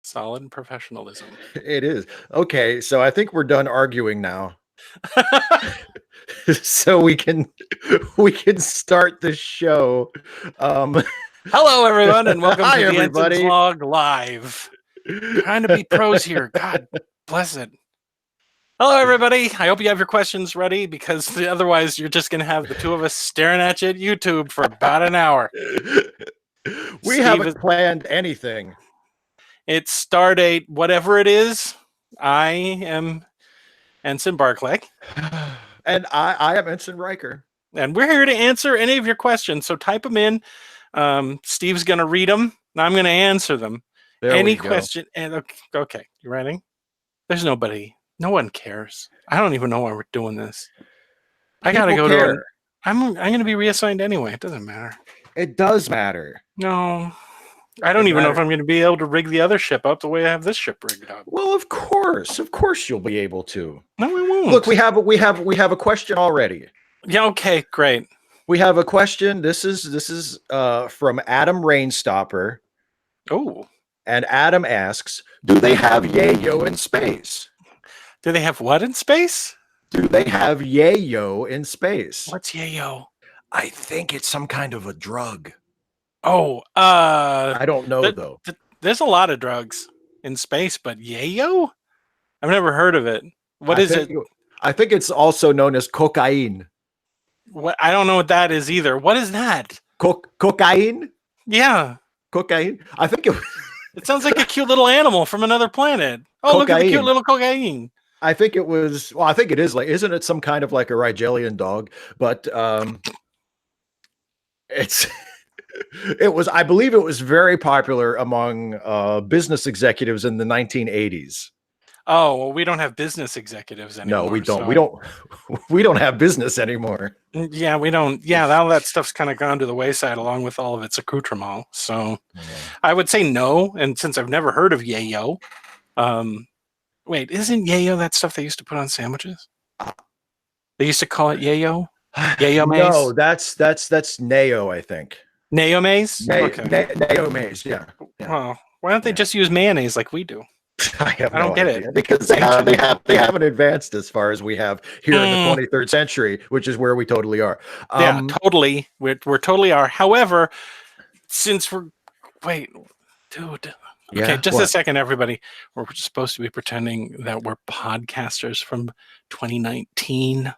Solid professionalism. It is. Okay, so I think we're done arguing now. So we can start the show. Hello, everyone, and welcome Hi, to the everybody. Ensign's Log Live. Trying to be pros here. God bless it. Hello, everybody. I hope you have your questions ready, because otherwise you're just going to have the two of us staring at you at YouTube for about an hour. We haven't planned anything. It's Stardate, whatever it is. I am Ensign Barclay. And I am Ensign Riker. And we're here to answer any of your questions. So type them in. Steve's going to read them, and I'm going to answer them. Any question. And okay, you ready? There's nobody. No one cares. I don't even know why we're doing this. I got to go to I'm going to be reassigned anyway. It doesn't matter. It does matter. No. I don't even know if I'm going to be able to rig the other ship up the way I have this ship rigged up. Well, of course you'll be able to. No, we won't. Look, we have a question already. Yeah. Okay. Great. We have a question. This is from Adam Rainstopper. Oh. And Adam asks, "Do they have yayo in space?" Do they have what in space? Do they have yayo in space? What's yayo? I think it's some kind of a drug. Oh, I don't know though. There's a lot of drugs in space, but yayo? I've never heard of it. What is it? I think it's also known as cocaine. What? I don't know what that is either. What is that? Cocaine? Yeah. Cocaine? I think it sounds like a cute little animal from another planet. Oh, look at the cute little cocaine. I think it was, well, I think it is, like, isn't it some kind of like a Rigelian dog? But I believe it was very popular among business executives in the 1980s. Oh, well, we don't have business executives anymore. No, we don't. So. We don't have business anymore. Yeah, we don't. Yeah, all that stuff's kind of gone to the wayside along with all of its accoutrement. So I would say no. And since I've never heard of yayo, wait, isn't yayo that stuff they used to put on sandwiches? They used to call it yayo? Yayo maze? No, that's Neo, I think. Neo maze? Neo maze, yeah. Well, why don't they just use mayonnaise like we do? I don't get it, because they haven't advanced as far as we have here in the 23rd century, which is where we totally are. Yeah, totally. We're totally are. However, since wait, dude. Okay, just a second, everybody. We're supposed to be pretending that we're podcasters from 2019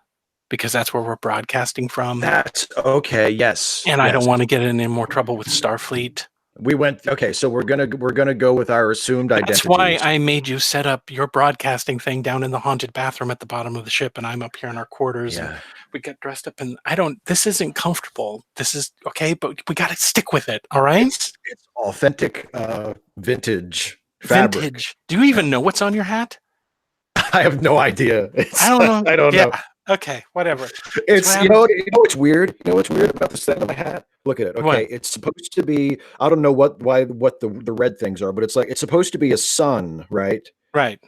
because that's where we're broadcasting from. That's okay. Yes, and I don't want to get in any more trouble with Starfleet. So we're gonna go with our assumed identity. That's why I made you set up your broadcasting thing down in the haunted bathroom at the bottom of the ship, and I'm up here in our quarters. Yeah. And we get dressed up, and this isn't comfortable. This is okay, but we got to stick with it. All right. It's authentic, vintage fabric. Vintage. Do you even know what's on your hat? I have no idea. I don't know. I don't know. Okay, whatever. It's you know what's weird? You know what's weird about this thing on my hat? Look at it. Okay, it's supposed to be, I don't know what the red things are, but it's supposed to be a sun, right? Right.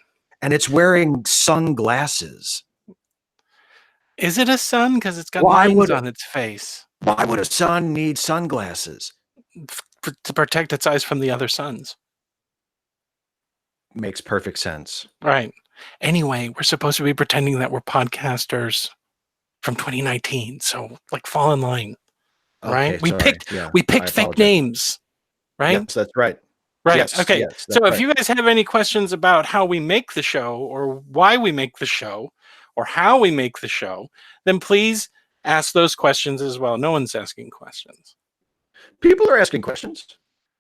And it's wearing sunglasses. Is it a sun? Because it's got lines on its face. Why would a sun need sunglasses? To protect its eyes from the other suns. Makes perfect sense. Right. Anyway, we're supposed to be pretending that we're podcasters from 2019. So, fall in line, right? We picked fake names, right? Yes, that's right. Right. Yes, okay. Yes, so, if you guys have any questions about how we make the show, or why we make the show, or how we make the show, then please ask those questions as well. No one's asking questions. People are asking questions.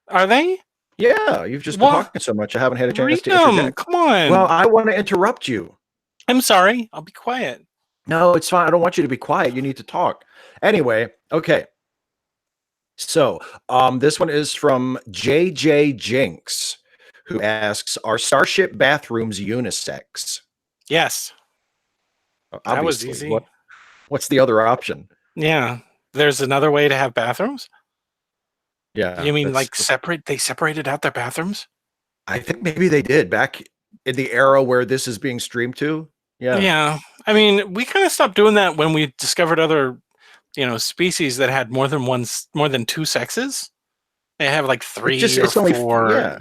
Are they? Yeah, you've just been talking so much. I haven't had a chance to interject. Come on. Well, I want to interrupt you. I'm sorry. I'll be quiet. No, it's fine. I don't want you to be quiet. You need to talk. Anyway, okay. So, this one is from JJ Jinx, who asks, "Are starship bathrooms unisex?" Yes. Obviously. That was easy. What's the other option? Yeah. There's another way to have bathrooms? Yeah. You mean they separated out their bathrooms? I think maybe they did back in the era where this is being streamed to. Yeah. Yeah. I mean, we kind of stopped doing that when we discovered other, species that had more than two sexes. They have like three or four. Yeah.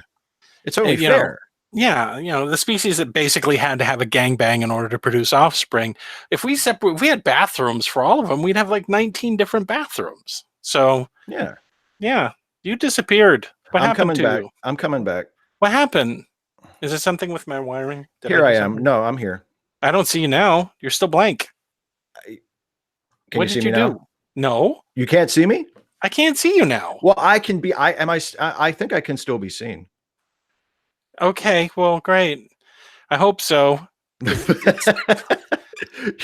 It's only you fair. know, the species that basically had to have a gangbang in order to produce offspring. If we had bathrooms for all of them, we'd have like 19 different bathrooms. So yeah, you disappeared. What happened to you? I'm coming back. What happened? Is it something with my wiring? Here I am. No, I'm here. I don't see you now. You're still blank. Can you see me now? No. You can't see me? I can't see you now. Well, I can be. I think I can still be seen. Okay. Well, great. I hope so.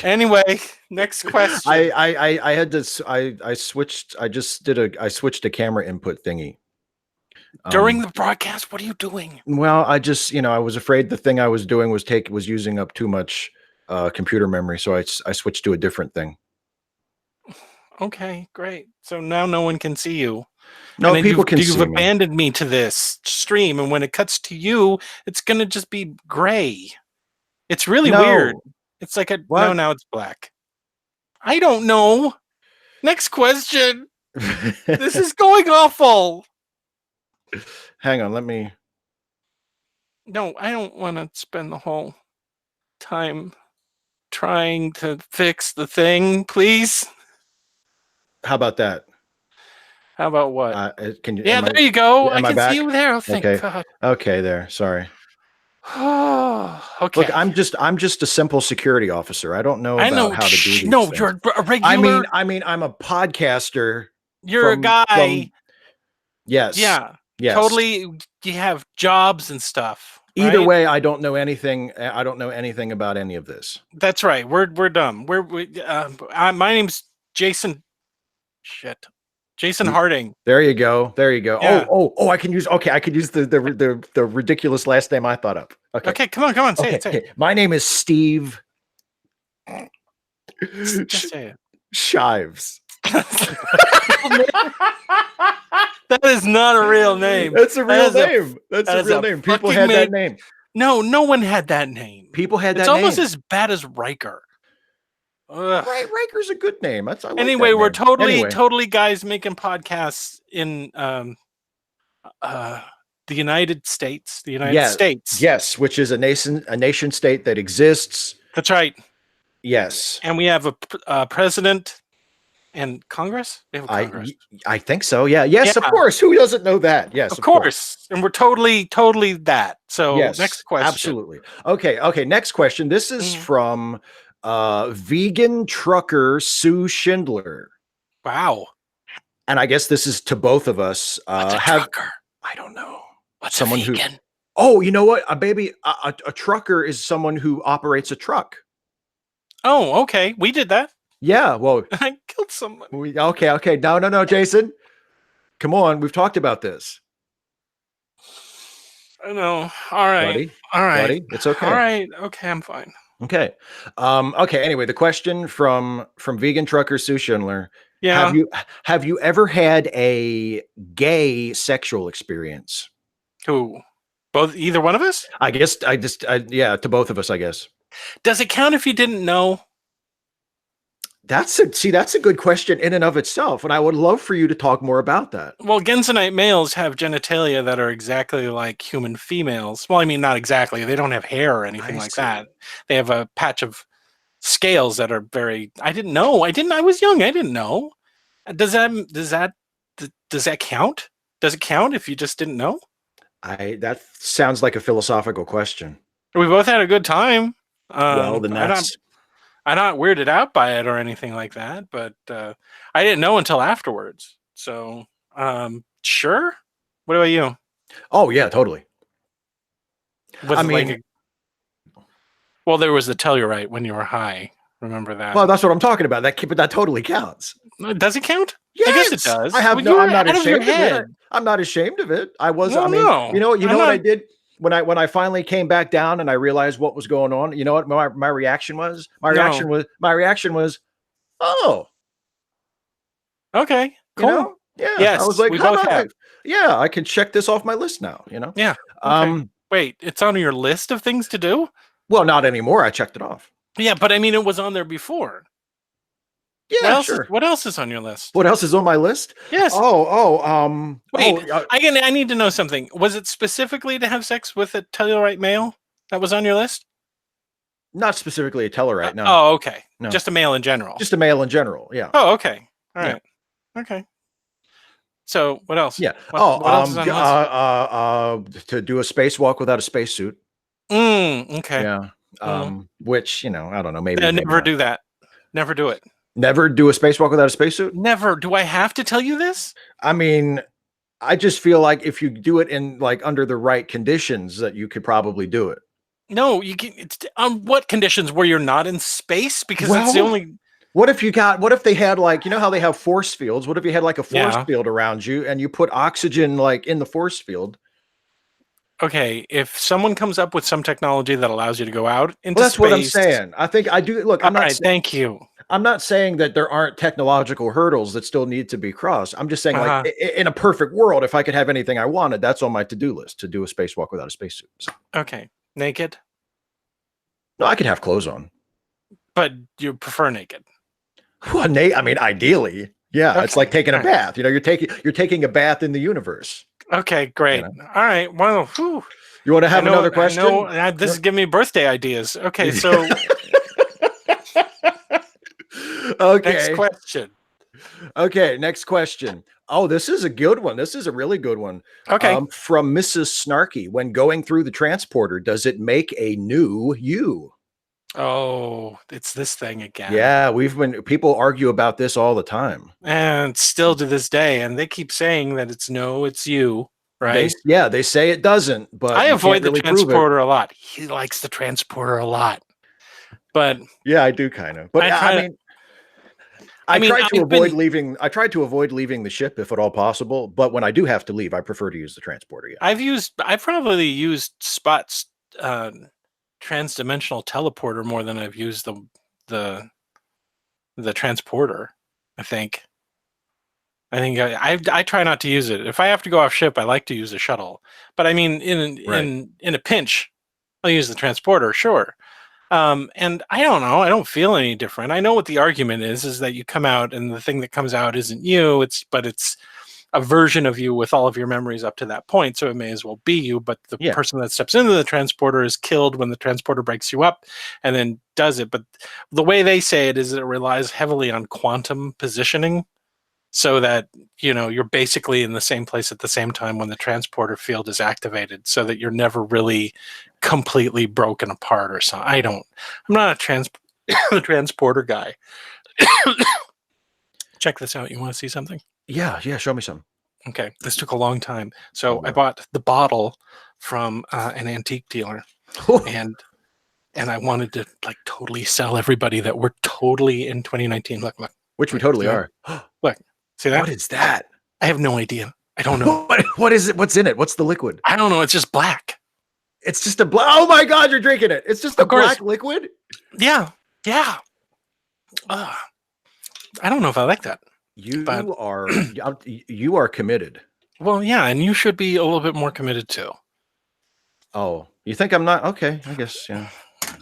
Anyway, next question. I had this. I switched. I switched a camera input thingy. During the broadcast, what are you doing? Well, I just, I was afraid the thing I was doing was using up too much computer memory, so I switched to a different thing. Okay, great. So now no one can see you. No, people can see me. You've abandoned me to this stream, and when it cuts to you, it's gonna just be gray. It's really weird. It's like no, now it's black. I don't know. Next question. This is going awful. Hang on, let me. No, I don't want to spend the whole time trying to fix the thing, please. How about that? How about what? Can you? Yeah, there you go. I can back? see you there. Oh, thank God. Okay, there. Sorry. Okay. Look, I'm just a simple security officer. I don't know about how to do these things. You're a regular. I mean, I'm a podcaster. You're a guy. Yes. Yeah. Yes. Totally. You have jobs and stuff. Either right? way, I don't know anything. I don't know anything about any of this. That's right. We're dumb. My name's Jason. Shit. Jason Harding. There you go. Yeah. Oh! I can use the ridiculous last name I thought up. Okay. Come on. Say it. My name is Steve. Just say it. Shives. That is not a real name. That's a real name. That's a real name. People had that name. No one had that name. People had that It's name. almost as bad as Riker. Right, Riker's a good name. Anyway, we're totally guys making podcasts in the United States. The United States. Yes, which is a nation state that exists. That's right. Yes. And we have a president and Congress. We have a Congress. I think so. Yeah. Yes, of course. Who doesn't know that? Yes, of course. And we're totally that. So next question. Absolutely. Okay. Next question. This is from vegan trucker Sue Schindler. Wow. And I guess this is to both of us. What's a trucker? I don't know. What's someone a vegan? Oh, you know what? A trucker is someone who operates a truck. Oh, okay. We did that. Yeah, well, I killed someone. Okay. No, Jason. Come on, we've talked about this. I know. All right. Buddy, it's okay. All right. Okay, I'm fine. Okay. Okay. Anyway, the question from vegan trucker Sue Schindler. Yeah. Have you ever had a gay sexual experience? Who? Either one of us? I guess to both of us, I guess. Does it count if you didn't know? That's a good question in and of itself, and I would love for you to talk more about that. Well, Gensonite males have genitalia that are exactly like human females. Well, I mean, not exactly. They don't have hair or anything like that. They have a patch of scales that are very. I didn't know. I was young. I didn't know. Does that count? Does it count if you just didn't know? That sounds like a philosophical question. We both had a good time. Well, then I'm not weirded out by it or anything like that, but I didn't know until afterwards. So, sure. What about you? Oh yeah, totally. Well, there was the Tellurite when you were high. Remember that? Well, that's what I'm talking about. But that totally counts. Does it count? Yes, I guess it does. I'm not ashamed of it. I'm not ashamed of it. You know what I did? When I finally came back down and I realized what was going on, you know what my reaction was? My reaction was, oh, okay, cool. You know? Yeah, yes, I was like, we both have. Yeah, I can check this off my list now. You know? Yeah. Okay. Wait, it's on your list of things to do? Well, not anymore. I checked it off. Yeah, but I mean, it was on there before. Yeah, sure. What else is on your list? What else is on my list? Yes. Wait. I need to know something. Was it specifically to have sex with a Tellurite male that was on your list? Not specifically a Tellurite, no. Oh, okay. No. Just a male in general. Just a male in general, yeah. Oh, okay. All right. Yeah. Okay. So what else? Yeah. What else is on the list? To do a spacewalk without a spacesuit. Okay. Yeah. Which, I don't know, maybe. Never do that. Never do it. Never do a spacewalk without a spacesuit? Never. Do I have to tell you this? I mean, I just feel like if you do it in like under the right conditions, that you could probably do it. No, you can. It's on what conditions where you're not in space? Because it's the only. What if they had like, how they have force fields? What if you had like a force field around you and you put oxygen like in the force field? Okay, if someone comes up with some technology that allows you to go out into space. That's what I'm saying. I think I do. Look, I'm not. Thank you. I'm not saying that there aren't technological hurdles that still need to be crossed. I'm just saying, like, in a perfect world, if I could have anything I wanted, that's on my to-do list, to do a spacewalk without a spacesuit. So. Okay. Naked? No, I could have clothes on. But you prefer naked? Well, I mean, ideally, yeah. Okay. It's like taking a bath. You're taking a bath in the universe. Okay, great. All right. Well, whew. You want to have another question? No, this is giving me birthday ideas. Okay, so okay. Next question. Okay, next question. Oh, this is a good one. This is a really good one. Okay. From Mrs. Snarky. When going through the transporter, does it make a new you? Oh, it's this thing again. Yeah, people argue about this all the time. And still to this day, and they keep saying that it's you, right? They say it doesn't, but I avoid the transporter a lot. He likes the transporter a lot. But yeah, I do kind of. But I tried to avoid leaving the ship if at all possible, but when I do have to leave, I prefer to use the transporter. Yeah. I've probably used Spot's transdimensional teleporter more than I've used the transporter. I think I try not to use it. If I have to go off ship, I like to use a shuttle. But I mean, in a pinch, I'll use the transporter, sure. And I don't know. I don't feel any different. I know what the argument is that you come out and the thing that comes out isn't you. It's a version of you with all of your memories up to that point. So it may as well be you. But the person that steps into the transporter is killed when the transporter breaks you up and then does it. But the way they say it is it relies heavily on quantum positioning. So that, you're basically in the same place at the same time when the transporter field is activated, so that you're never really completely broken apart or something. I'm not a transporter guy. Check this out. You want to see something? Yeah. Show me some. Okay. This took a long time. So I bought the bottle from an antique dealer and I wanted to like totally sell everybody that we're totally in 2019. Look. Which we totally are. Look. See that? What is that? I have no idea. I don't know. What is it? What's in it? What's the liquid? I don't know. It's just black. It's just a black. Oh my God, you're drinking it. It's just a black liquid? Yeah. I don't know if I like that. You are committed. Well, yeah, and you should be a little bit more committed too. Oh, you think I'm not? Okay, I guess, yeah.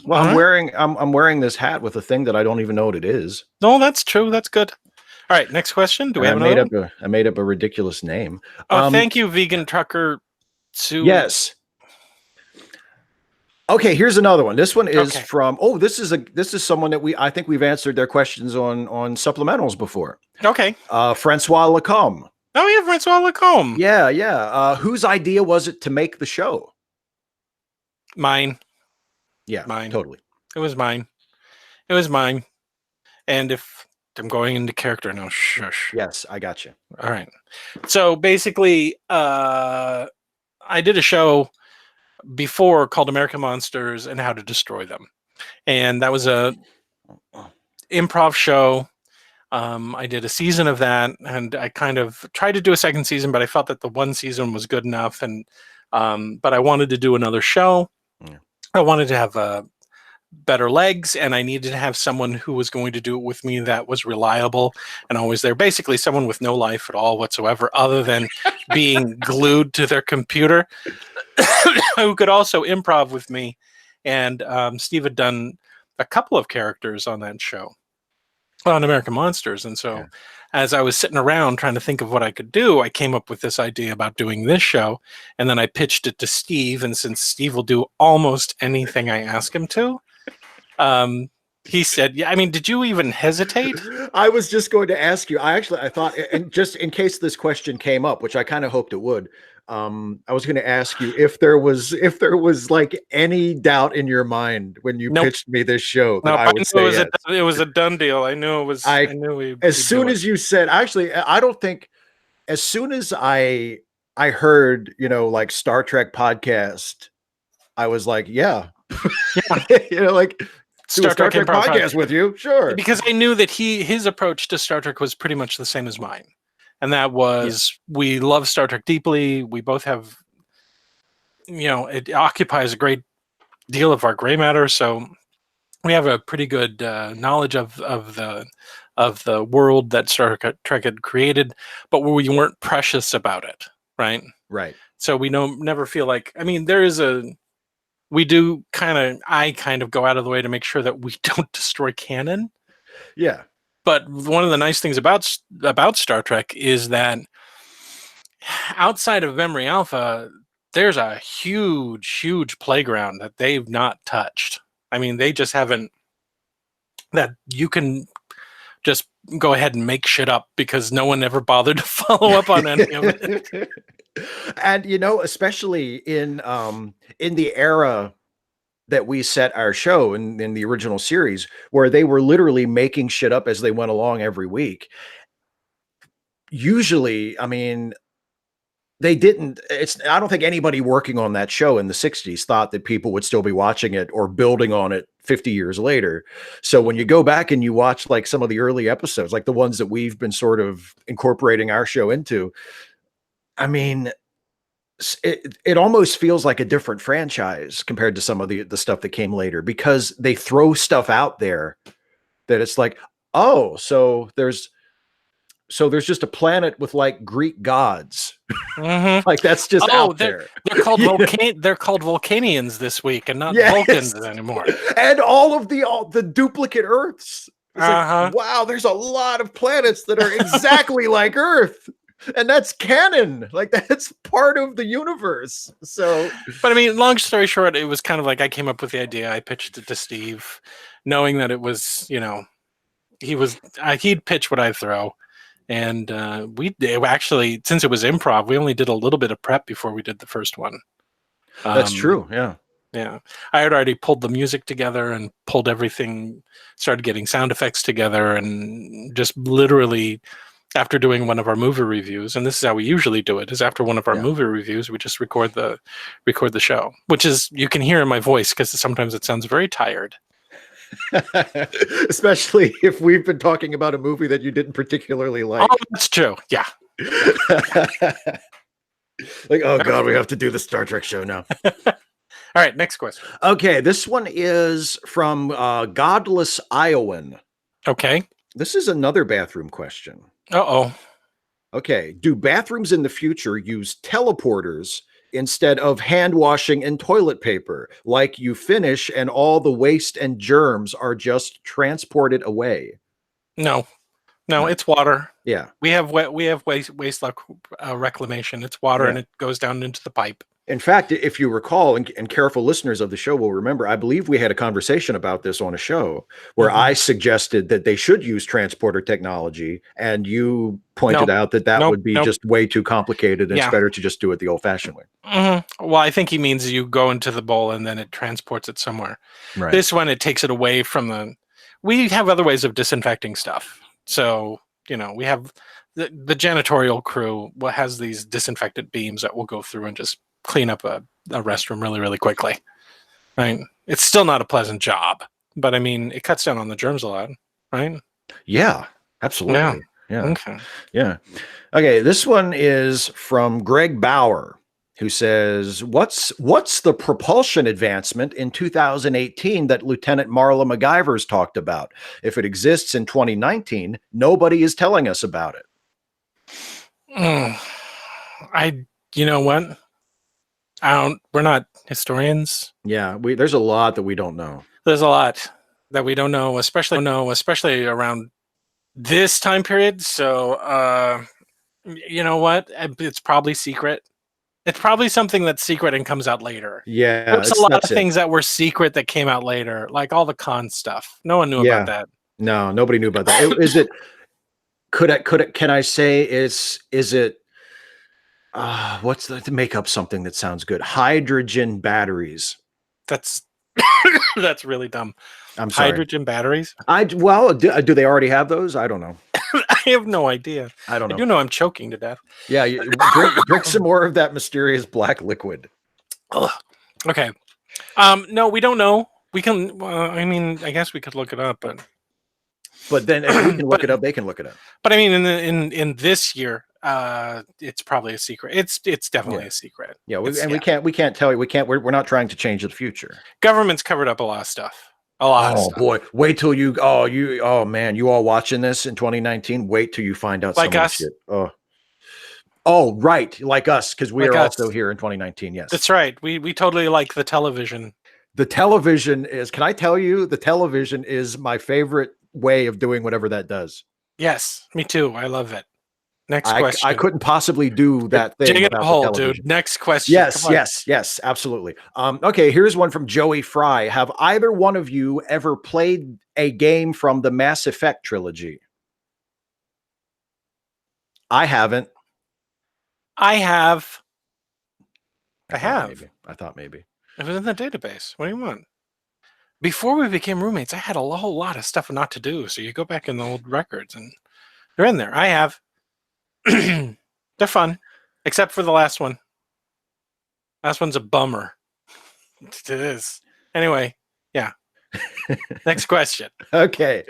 Well, I'm wearing this hat with a thing that I don't even know what it is. No, that's true. That's good. All right, next question. Do we have another? I made up a ridiculous name. Oh, thank you, Vegan Trucker. Yes. Okay, here's another one. This one is from. Oh, this is someone that I think we've answered their questions on supplementals before. Okay. Francois Lacombe. Oh yeah, Francois Lacombe. Yeah. Whose idea was it to make the show? Mine. Yeah, mine. Totally. It was mine. And if I'm going into character now, shush. Yes, I got you. All right. So basically, I did a show before called American Monsters and How to Destroy Them. And that was a improv show. I did a season of that, and I kind of tried to do a second season, but I felt that the one season was good enough. And but I wanted to do another show. Yeah. I wanted to have better legs, and I needed to have someone who was going to do it with me that was reliable and always there. Basically, someone with no life at all whatsoever, other than being glued to their computer, who could also improv with me. And Steve had done a couple of characters on that show. on American Monsters. And so as I was sitting around trying to think of what I could do, I came up with this idea about doing this show. And then I pitched it to Steve. And since Steve will do almost anything I ask him to, he said, yeah, I mean, did you even hesitate? I was just going to ask you. I thought, and just in case this question came up, which I kind of hoped it would, I was going to ask you if there was like any doubt in your mind when you pitched me this show that I would say yes. It was a done deal. I knew it was. I knew as soon as you said, actually, I don't think as soon as I heard, like Star Trek podcast, I was like, yeah. Like Star Trek podcast with you, sure. Because I knew that his approach to Star Trek was pretty much the same as mine. And that was, we love Star Trek deeply. We both have, it occupies a great deal of our gray matter. So we have a pretty good knowledge of the world that Star Trek had created, but we weren't precious about it, right? Right. So we never feel like, I mean, I kind of go out of the way to make sure that we don't destroy canon. Yeah. But one of the nice things about Star Trek is that outside of Memory Alpha, there's a huge playground that they've not touched. I mean, they just haven't, that you can just go ahead and make shit up because no one ever bothered to follow up on any of it. And, especially in the era that we set our show in the original series, where they were literally making shit up as they went along every week. Usually, I mean, I don't think anybody working on that show in the 60s thought that people would still be watching it or building on it 50 years later. So when you go back and you watch like some of the early episodes, like the ones that we've been sort of incorporating our show into, I mean, it almost feels like a different franchise compared to some of the stuff that came later, because they throw stuff out there that it's like, oh, so there's just a planet with like Greek gods. Mm-hmm. Like that's just out there. They're called they're called Vulcanians this week and not Vulcans anymore. And all the duplicate Earths. It's like, wow, there's a lot of planets that are exactly like Earth. And that's canon. Like that's part of the universe. So, but I mean, long story short, it was kind of like I came up with the idea. I pitched it to Steve, knowing that it was, he'd pitch what I'd throw. And we actually, since it was improv, we only did a little bit of prep before we did the first one. That's true. Yeah. Yeah. I had already pulled the music together and pulled everything, started getting sound effects together, and just literally after doing one of our movie reviews, and this is how we usually do it, is after one of our movie reviews, we just record the show, which is, you can hear in my voice because sometimes it sounds very tired. Especially if we've been talking about a movie that you didn't particularly like. Oh, that's true. Yeah. Like, oh God, we have to do the Star Trek show now. All right, next question. Okay, this one is from Godless Iowan. Okay. This is another bathroom question. Uh-oh. Okay. Do bathrooms in the future use teleporters instead of hand washing and toilet paper? Like you finish and all the waste and germs are just transported away? No, it's water. Yeah. We have waste reclamation. It's water and it goes down into the pipe. In fact, if you recall, and careful listeners of the show will remember, I believe we had a conversation about this on a show where I suggested that they should use transporter technology, and you pointed out that would be just way too complicated, and it's better to just do it the old-fashioned way. Mm-hmm. Well, I think he means you go into the bowl and then it transports it somewhere. Right. This one, it takes it away from we have other ways of disinfecting stuff. So, we have the janitorial crew has these disinfectant beams that will go through and just clean up a restroom really, really quickly. Right? It's still not a pleasant job, but I mean, it cuts down on the germs a lot, right? Yeah, absolutely. Yeah. Okay. Yeah. Okay. This one is from Greg Bauer, who says, what's the propulsion advancement in 2018 that Lieutenant Marla MacGyver's talked about? If it exists in 2019, nobody is telling us about it. You know what? We're not historians. Yeah, there's a lot that we don't know. There's a lot that we don't know, especially around This time period. So, you know what? It's probably secret. It's probably something that's secret and comes out later. Yeah, There's a lot of that's things that were secret that came out later, like all the con stuff. No one knew about that. No, nobody knew about that. Is it? Can I say is it? What's to make up something that sounds good? Hydrogen batteries. That's that's really dumb. I'm sorry. Hydrogen batteries? Well, do they already have those? I don't know. I have no idea. I don't know. I do know I'm choking to death. Yeah, drink some more of that mysterious black liquid. Ugh. Okay. No, we don't know. We can. I mean, I guess we could look it up, but then if we can look it up, they can look it up. But I mean, in this year, it's probably a secret. It's definitely a secret. Yeah, we can't tell you. We're not trying to change the future. Government's covered up a lot of stuff. A lot of stuff. Boy, wait till oh man, you all watching this in 2019, wait till you find out like some us. Of shit. Oh, right, like us, because we are also here in 2019. Yes, that's right. We totally like the television. The television is. Can I tell you, the television is my favorite way of doing whatever that does. Yes, me too. I love it. Next question. I couldn't possibly do that thing without the television. Dude. Next question. Yes, absolutely. Okay, here's one from Joey Fry. Have either one of you ever played a game from the Mass Effect trilogy? I haven't. I have. I thought maybe. It was in the database. What do you want? Before we became roommates, I had a whole lot of stuff not to do. So you go back in the old records and they're in there. I have. They're fun, except for the last one. Last one's a bummer. It is. Anyway, yeah. Next question. Okay.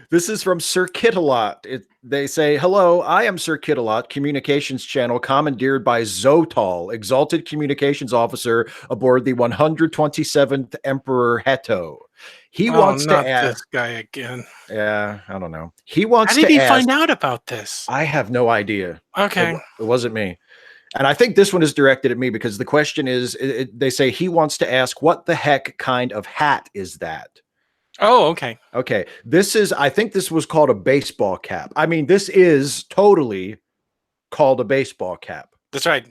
This is from Sir Kitalot. They say, hello, I am Sir Kitalot, communications channel commandeered by Zotal, exalted communications officer aboard the 127th Emperor Heto. He wants to ask this guy again. Yeah, I don't know. He wants to How did he find out about this? I have no idea. Okay. It wasn't me. And I think this one is directed at me because the question is, they say he wants to ask, what the heck kind of hat is that? Oh, okay. Okay. I think this was called a baseball cap. I mean, this is totally called a baseball cap. That's right.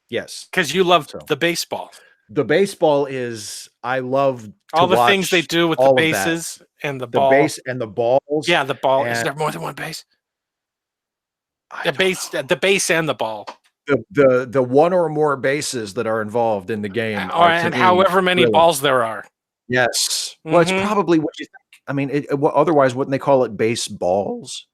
Yes. Because you love the baseball. The baseball is, I love all the things they do with the bases and the ball. The base and the balls. Yeah, the ball. Is there more than one base? The base and the ball. The one or more bases that are involved in the game. And however many balls there are. Yes. Well, it's probably what you think. I mean, otherwise, wouldn't they call it baseballs?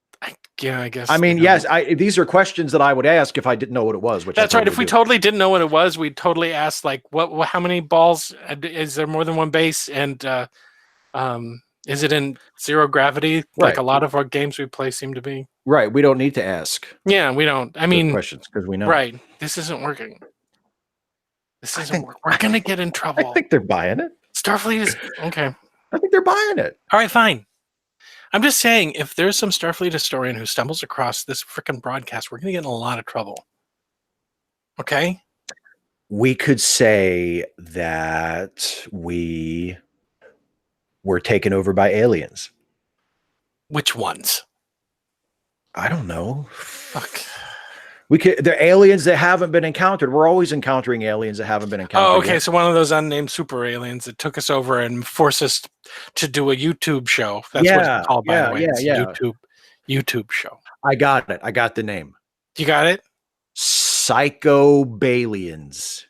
Yeah, I guess. I mean, yes. These are questions that I would ask if I didn't know what it was. Which that's right. If we totally didn't know what it was, we'd totally ask, like, what? How many balls? Is there more than one base? And is it in zero gravity? Like a lot of our games we play seem to be. Right. We don't need to ask. Yeah, we don't. I mean, questions because we know. Right. This isn't working. This isn't working. We're gonna get in trouble. I think they're buying it. Starfleet is okay. I think they're buying it. All right, fine. I'm just saying, if there's some Starfleet historian who stumbles across this freaking broadcast, we're going to get in a lot of trouble. Okay? We could say that we were taken over by aliens. Which ones? I don't know. Fuck. They're aliens that haven't been encountered. We're always encountering aliens that haven't been encountered. Oh, okay. Yet. So one of those unnamed super aliens that took us over and forced us to do a YouTube show. That's what it's called, by the way. It's YouTube show. I got it. I got the name. You got it? Psychobalians.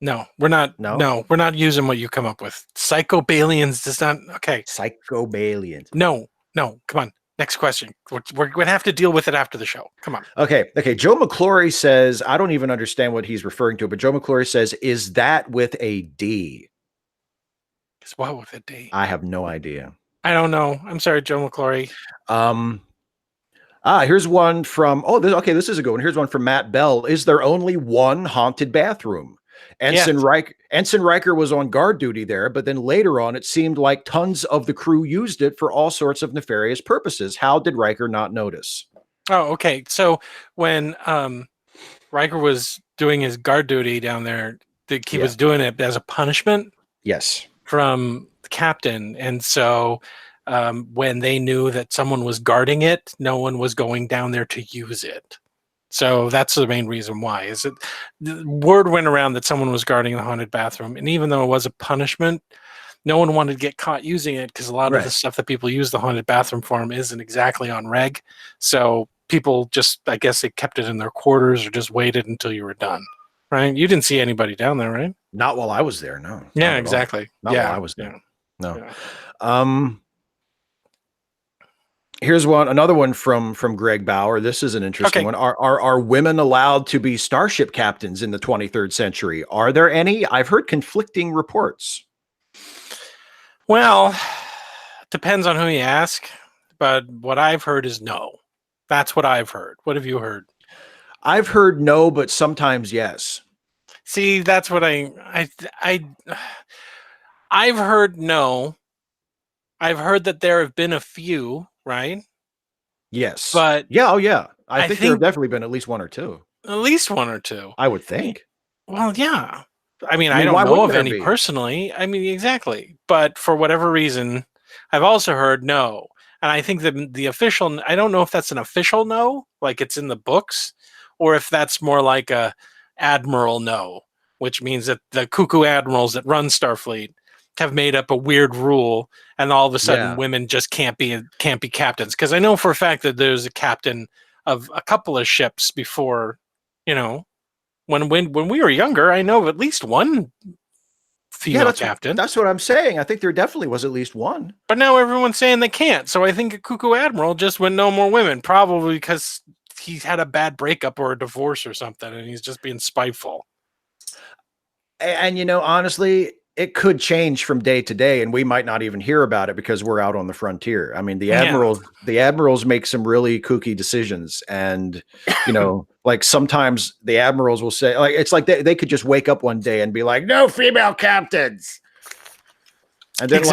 No, we're not. No, we're not using what you come up with. Psychobalians does not. Okay. Psychobalians. No. Come on. Next question. We're going to have to deal with it after the show. Come on. Okay. Joe McClory says, I don't even understand what he's referring to, but Joe McClory says, is that with a D? Is what with a D? I have no idea. I don't know. I'm sorry, Joe McClory. Here's one from, this is a good one. Here's one from Matt Bell. Is there only one haunted bathroom? Ensign Riker was on guard duty there, but then later on, it seemed like tons of the crew used it for all sorts of nefarious purposes. How did Riker not notice? Oh, okay. So when Riker was doing his guard duty down there, he was doing it as a punishment. Yes. From the captain. And so when they knew that someone was guarding it, no one was going down there to use it. So that's the main reason why. Is it the word went around that someone was guarding the haunted bathroom, and even though it was a punishment, no one wanted to get caught using it because a lot of the stuff that people use the haunted bathroom for isn't exactly on reg. So people just, I guess, they kept it in their quarters or just waited until you were done. Right? You didn't see anybody down there, right? Not while I was there. No. Yeah, exactly. Not while I was there. No. Yeah. Here's another one from Greg Bauer. This is an interesting one. Are women allowed to be starship captains in the 23rd century? Are there any? I've heard conflicting reports. Well, depends on who you ask, but what I've heard is no. That's what I've heard. What have you heard? I've heard no, but sometimes yes. See, that's what I've heard no. I've heard that there have been a few, right? Yes. But yeah, I think there have definitely been at least one or two. At least one or two. I would think. Well, yeah. I mean, I don't know of any personally. I mean, exactly. But for whatever reason, I've also heard no. And I think that the official, I don't know if that's an official no, like it's in the books, or if that's more like a admiral no, which means that the cuckoo admirals that run Starfleet have made up a weird rule, and all of a sudden women just can't be captains. Because I know for a fact that there's a captain of a couple of ships before, when we were younger. I know of at least one female captain. That's what I'm saying. I think there definitely was at least one. But now everyone's saying they can't. So I think a cuckoo admiral just went no more women, probably because he's had a bad breakup or a divorce or something, and he's just being spiteful. And honestly, it could change from day to day, and we might not even hear about it because we're out on the frontier. I mean, the admirals make some really kooky decisions, and like sometimes the admirals will say, like, it's like they could just wake up one day and be like, "No female captains," and then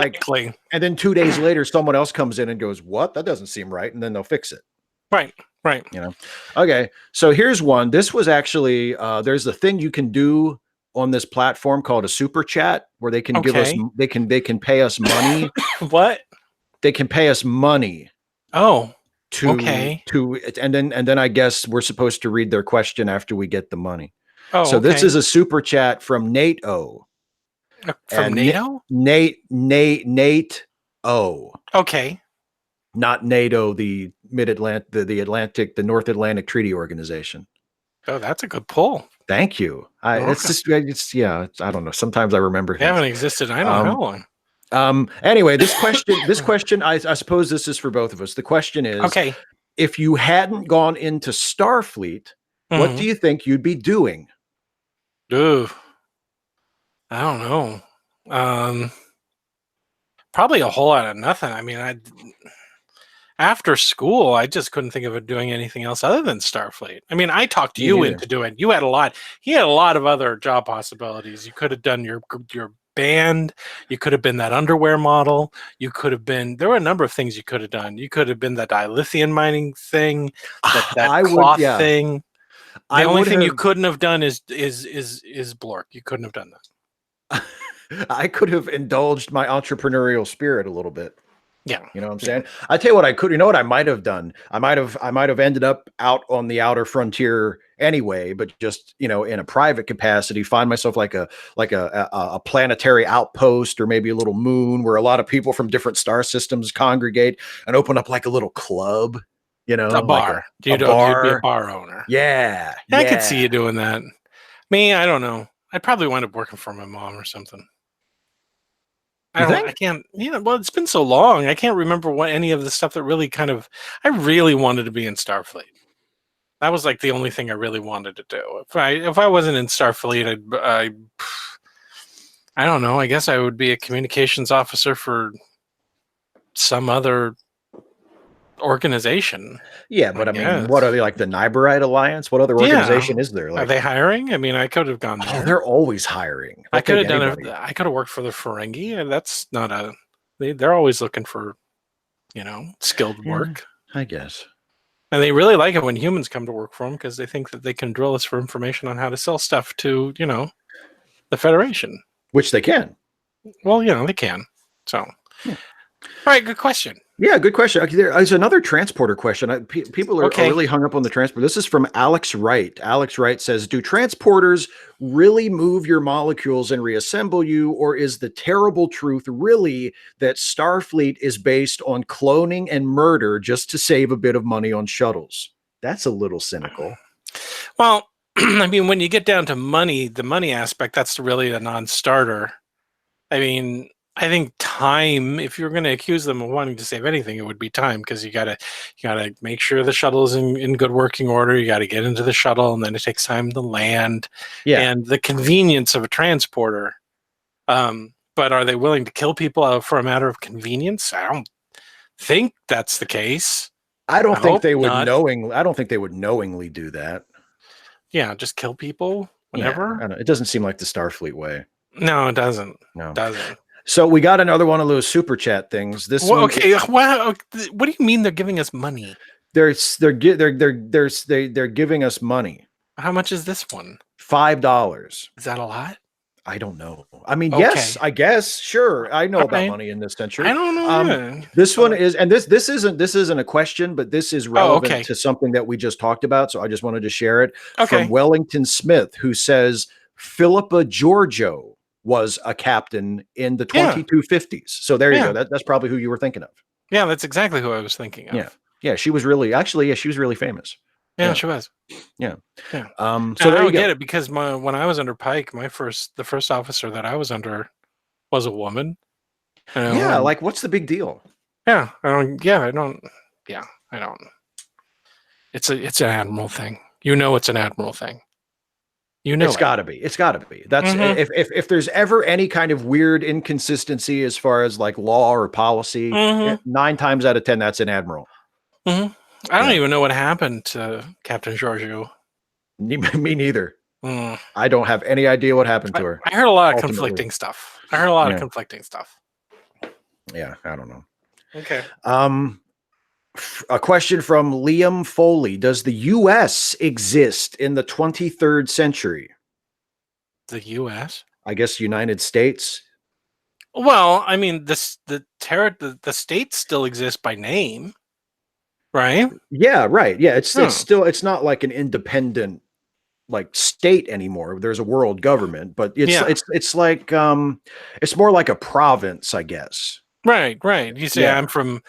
and then 2 days later, someone else comes in and goes, "What? That doesn't seem right," and then they'll fix it. Right. Okay. So here's one. This was actually there's a thing you can do on this platform called a super chat where they can give us, they can pay us money. What? They can pay us money. Oh, and then I guess we're supposed to read their question after we get the money. Oh, so this is a super chat from Nate O. From NATO? Nate O. Okay. Not NATO, the Mid-Atlantic, the Atlantic, the North Atlantic Treaty Organization. Oh, that's a good pull. Thank you. I don't know. Sometimes I remember. They haven't existed. I don't know how long. Anyway, this question, I suppose this is for both of us. The question is, if you hadn't gone into Starfleet, what do you think you'd be doing? Ooh, I don't know. Probably a whole lot of nothing. I mean, after school, I just couldn't think of doing anything else other than Starfleet. I mean, I talked you into doing. You had a lot. He had a lot of other job possibilities. You could have done your band. You could have been that underwear model. You could have been. There were a number of things you could have done. You could have been that dilithium mining thing, that cloth thing. The only thing you couldn't have done is Blork. You couldn't have done that. I could have indulged my entrepreneurial spirit a little bit. Yeah. You know what I'm saying? I tell you what I could, what I might have done? I might have ended up out on the outer frontier anyway, but just, in a private capacity, find myself like a planetary outpost or maybe a little moon where a lot of people from different star systems congregate and open up like a little club, a bar. You'd be a bar owner. Yeah. I could see you doing that. Me, I don't know. I'd probably wind up working for my mom or something. I can't, well, it's been so long. I can't remember what any of the stuff that really I really wanted to be in Starfleet. That was like the only thing I really wanted to do. If I wasn't in Starfleet, I don't know. I guess I would be a communications officer for some other organization. Yeah, but I mean, what are they, like the Nyberite Alliance? What other organization is there? Are they hiring? I mean, I could have gone there. Oh, they're always hiring. I could have done it. I could have worked for the Ferengi, and that's not they're always looking for, skilled work. I guess. And they really like it when humans come to work for them because they think that they can drill us for information on how to sell stuff to, the Federation. Which they can. Well, they can. So, All right, good question. Yeah, good question. Okay, there's another transporter question. People are really hung up on the transport. This is from Alex Wright. Alex Wright says, do transporters really move your molecules and reassemble you, or is the terrible truth really that Starfleet is based on cloning and murder just to save a bit of money on shuttles? That's a little cynical. Well, I mean, when you get down to money, the money aspect, that's really a non-starter. I mean, I think time, if you're going to accuse them of wanting to save anything, it would be time, because you gotta make sure the shuttle is in good working order. You got to get into the shuttle, and then it takes time to land. Yeah. And the convenience of a transporter. But are they willing to kill people for a matter of convenience? I don't think that's the case. I don't think they would knowingly do that. Yeah, just kill people whenever. Yeah, it doesn't seem like the Starfleet way. No, it doesn't. No, it doesn't. So we got another one of those super chat things. This one, okay. What do you mean they're giving us money? They're giving us money. How much is this one? $5. Is that a lot? I don't know. I mean, yes, I guess. Sure. I know about money in this century. I don't know. This one is, and this isn't a question, but this is relevant to something that we just talked about. So I just wanted to share it from Wellington Smith, who says Philippa Giorgio was a captain in the 2250s. So there you go. That's probably who you were thinking of. Yeah, that's exactly who I was thinking of. Yeah. She was really famous. Yeah, she was. Yeah. So there I you go. get it, because when I was under Pike, the first officer that I was under was a woman. Like, what's the big deal? Yeah, I don't. It's an admiral thing. It's an admiral thing. It's got to be. It's got to be. That's if there's ever any kind of weird inconsistency as far as like law or policy, 9 times out of 10, that's an admiral. I don't even know what happened to Captain Giorgio. Me neither. I don't have any idea what happened to her. I heard a lot of conflicting stuff. Yeah, I don't know. Okay. A question from Liam Foley. Does the U.S. exist in the 23rd century? The U.S.? I guess United States. Well, I mean, the states still exist by name, right? Yeah, right. Yeah, it's not like an independent like state anymore. There's a world government, but it's like it's more like a province, I guess. Right. You say I'm from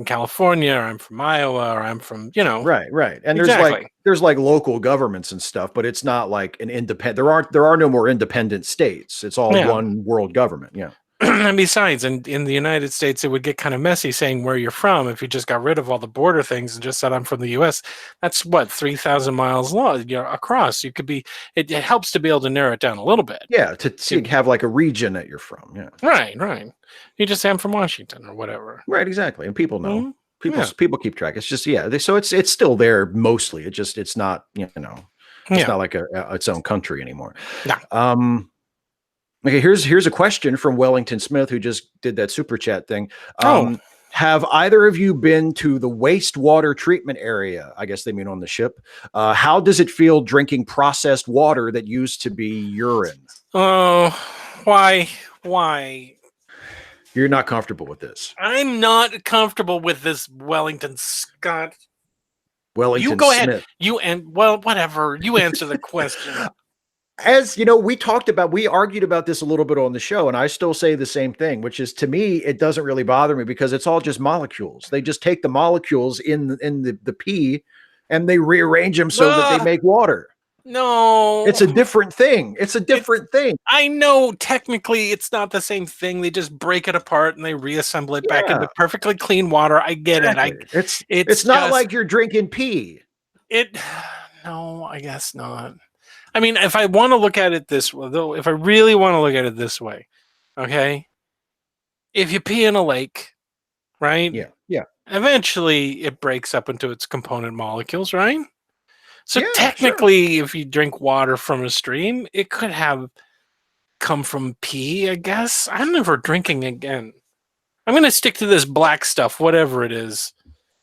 California, or I'm from Iowa, or I'm from, Right. And there's like local governments and stuff, but it's not like an independent. There are no more independent states. It's all one world government. Yeah. And besides, in the United States, it would get kind of messy saying where you're from if you just got rid of all the border things and just said I'm from the U.S. That's 3,000 miles long, across. You could be. It helps to be able to narrow it down a little bit. Yeah, to have like a region that you're from. Yeah. Right. You just say I'm from Washington or whatever. Right, exactly, and people know. People keep track. It's just so it's still there mostly. It's not it's not like its own country anymore. No. Okay, here's a question from Wellington Smith, who just did that super chat thing. Have either of you been to the wastewater treatment area? I guess they mean on the ship. How does it feel drinking processed water that used to be urine? Oh, why? You're not comfortable with this. I'm not comfortable with this, Wellington Scott. Wellington you go Smith. ahead. Whatever. You answer the question. As you know, we argued about this a little bit on the show, and I still say the same thing, which is, to me, it doesn't really bother me because it's all just molecules. They just take the molecules in the pee and they rearrange them so that they make water. No, it's a different thing. It's a different thing. I know technically it's not the same thing. They just break it apart and they reassemble it back into perfectly clean water. I get it. It's not like you're drinking pee. No, I guess not. I mean, if I want to look at it this way, though, if I really want to look at it this way, okay, if you pee in a lake, right? Yeah. Eventually, it breaks up into its component molecules, right? So technically, if you drink water from a stream, it could have come from pee, I guess. I'm never drinking again. I'm going to stick to this black stuff, whatever it is.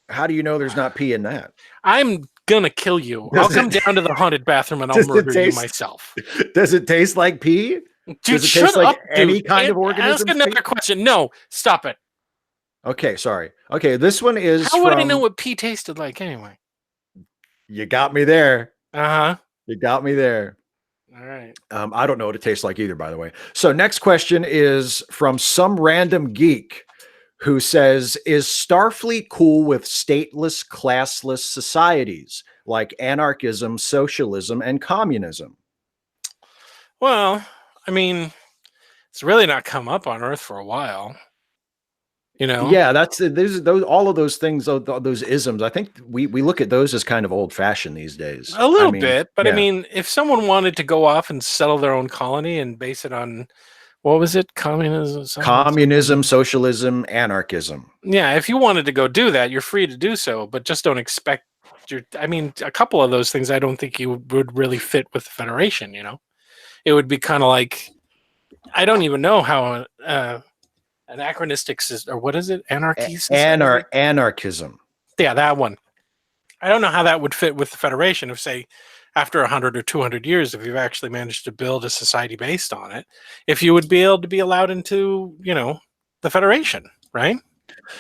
How do you know there's not pee in that? I'm gonna kill you. I'll come down to the haunted bathroom and I'll murder you myself. Does it taste like pee? Dude, does it taste like any kind of organism? Ask another question. No, stop it. Okay, sorry. Okay, this one is How would I know from. what pee tasted like anyway? You got me there. Uh-huh. You got me there. All right. I don't know what it tastes like either, by the way. So, next question is from some random geek who says, is Starfleet cool with stateless, classless societies like anarchism, socialism, and communism? Well, I mean, it's really not come up on Earth for a while. You know? Yeah, that's those all of those things, those isms. I think we look at those as kind of old fashioned these days. A I little mean, bit, but I yeah, mean, if someone wanted to go off and settle their own colony and base it on what was it? Communism, something, communism, something. socialism, anarchism. Yeah, if you wanted to go do that, you're free to do so, but just don't expect I mean, a couple of those things I don't think you would really fit with the Federation, you know? It would be kind of like I don't even know how anachronistic system, or what is it? Anarchy society? Anarchism. Yeah, that one. I don't know how that would fit with the Federation if, say, after 100 or 200 years, if you've actually managed to build a society based on it, if you would be able to be allowed into, the Federation, right?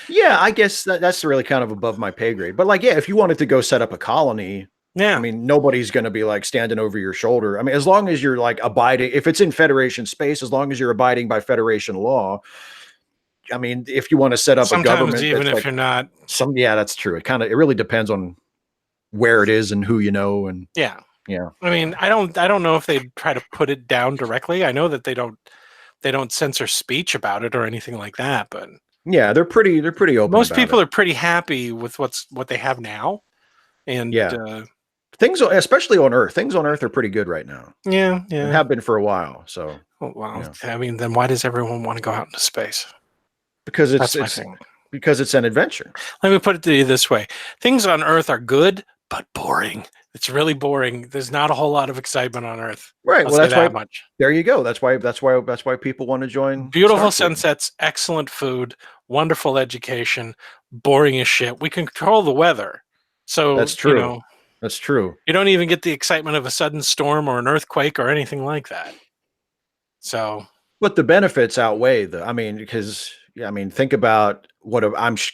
Yeah, I guess that's really kind of above my pay grade. But like, yeah, if you wanted to go set up a colony, Yeah. I mean, nobody's going to be like standing over your shoulder. I mean, as long as you're like abiding, if it's in Federation space, as long as you're abiding by Federation law. I mean, if you want to set up a Sometimes government even that's if like you're not. yeah, that's true. It really depends on where it is and who you know. And Yeah. yeah, I mean, I don't know if they try to put it down directly. I know that they don't censor speech about it or anything like that, but yeah, they're pretty open most about people it. are pretty happy with what they have now. And Yeah, things, especially on Earth, things on Earth are pretty good right now. yeah, And yeah. have been for a while. So, Well, I mean, then why does everyone want to go out into space? because That's my thing. because it's an adventure. Let me put it to you this way: things on Earth are good, but boring. It's really boring. There's not a whole lot of excitement on Earth. Right. I'll Well, say that's why. that much. There you go. That's why people want to join. Beautiful Starfleet. sunsets, excellent food, wonderful education, boring as shit. We can control the weather. So That's true. That's true. You don't even get the excitement of a sudden storm or an earthquake or anything like that. So, but the benefits outweigh the. I mean, because think about what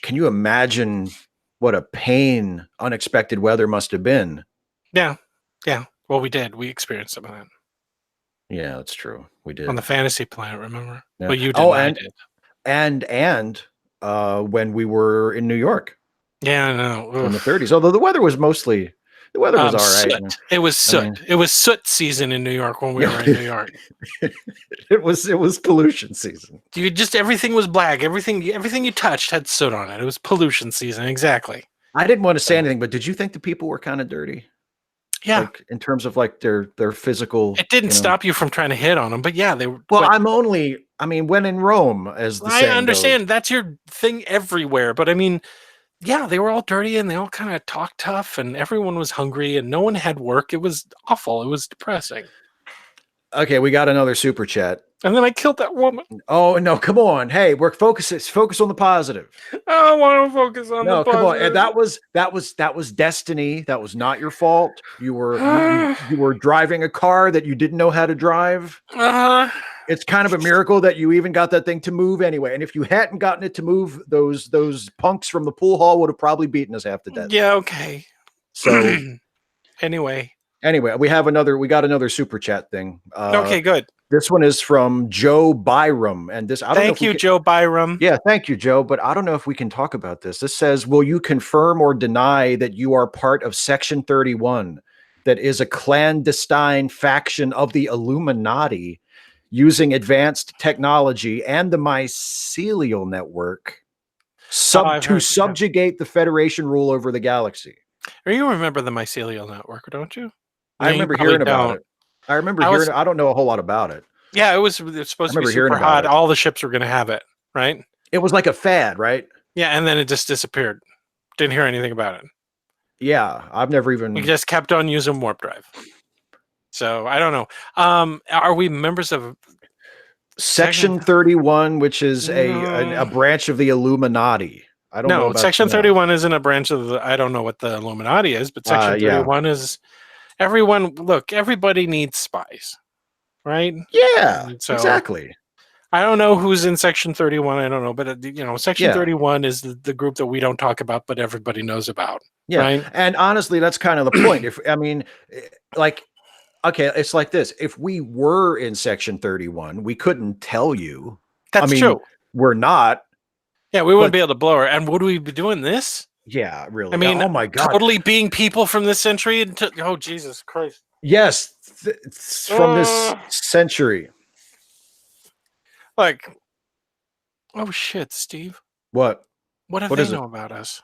can you imagine what a pain unexpected weather must have been? yeah. Well, we did. We experienced some of that. Yeah, that's true. We did On the fantasy planet, remember? Yeah. Well, you didn't. I did. And when we were in New York. Yeah, I know. In the 30s, although the weather was all right. Soot. It was soot. It was soot season in New York when we were in New York. It was pollution season. Everything was black. Everything you touched had soot on it. It was pollution season. Exactly. I didn't want to say anything, but did you think the people were kind of dirty? Yeah. Like in terms of like their physical. It didn't stop you from trying to hit on them, but yeah, they were. Well, when in Rome, as the saying I understand goes. that's your thing everywhere, but I mean, yeah, they were all dirty and they all kind of talked tough, and everyone was hungry, and no one had work. It was awful. It was depressing. Okay, we got another super chat. And then I killed that woman. Oh no, come on. Hey, focus on the positive. I want to focus on the positive. Come on. That was destiny. That was not your fault. You were you were driving a car that you didn't know how to drive. It's kind of a miracle that you even got that thing to move anyway. And if you hadn't gotten it to move, those punks from the pool hall would have probably beaten us half to death. Yeah, okay. So anyway, we got another super chat thing. Okay, good. This one is from Joe Byram, and this Thank you, Joe Byram. Yeah, thank you, Joe. But I don't know if we can talk about this. This says, "Will you confirm or deny that you are part of Section 31, that is a clandestine faction of the Illuminati, using advanced technology and the mycelial network to subjugate the Federation rule over the galaxy?" You remember the mycelial network, don't you? I remember hearing about it. I don't know a whole lot about it. Yeah, it was supposed to be super hot. All the ships were going to have it, right? It was like a fad, right? Yeah, and then it just disappeared. Didn't hear anything about it. Yeah, I've never even. We just kept on using warp drive. So I don't know. Are we members of Section 31, which is a branch of the Illuminati? I don't know. Section 31 isn't a branch of the. I don't know what the Illuminati is, but Section 31 is. Everybody needs spies, right? Yeah, exactly. I don't know who's in Section 31. I don't know, but Section 31 is the group that we don't talk about, but everybody knows about. Yeah, right? And honestly, that's kind of the point. Okay, it's like this. If we were in Section 31, we couldn't tell you. That's true. We're not. Yeah, we wouldn't be able to blow her. And would we be doing this? Yeah, really. I mean, oh my God. Totally being people from this century. Oh, Jesus Christ. Yes, from this century. Like, oh shit, Steve. What? What if they know about us?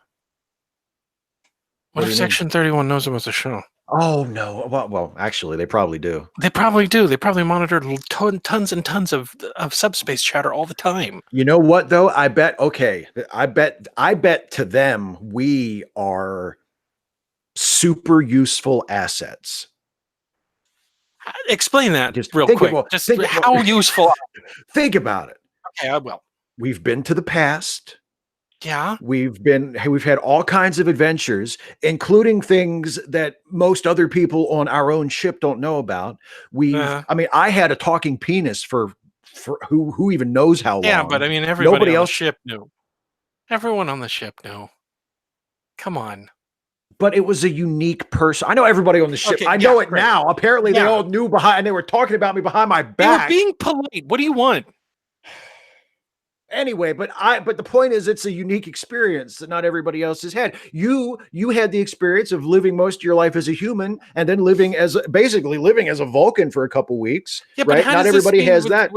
What if Section 31 knows about the show? Oh no! Well, actually, they probably do. They probably do. They probably monitor tons and tons of subspace chatter all the time. You know what though? I bet. Okay, I bet to them we are super useful assets. Explain that real quick. How useful? Think about it. Okay, I will. We've been to the past. Yeah. We've had all kinds of adventures, including things that most other people on our own ship don't know about. I mean, I had a talking penis for who even knows how long. Yeah, but I mean, nobody else on the ship knew. Everyone on the ship knew. Come on. But it was a unique person. I know everybody on the ship. Okay, I know it now. Apparently, they all knew and they were talking about me behind my back. They were being polite. What do you want? Anyway, but the point is, it's a unique experience that not everybody else has had. You had the experience of living most of your life as a human, and then basically living as a Vulcan for a couple weeks. Yeah, right? Not everybody has that.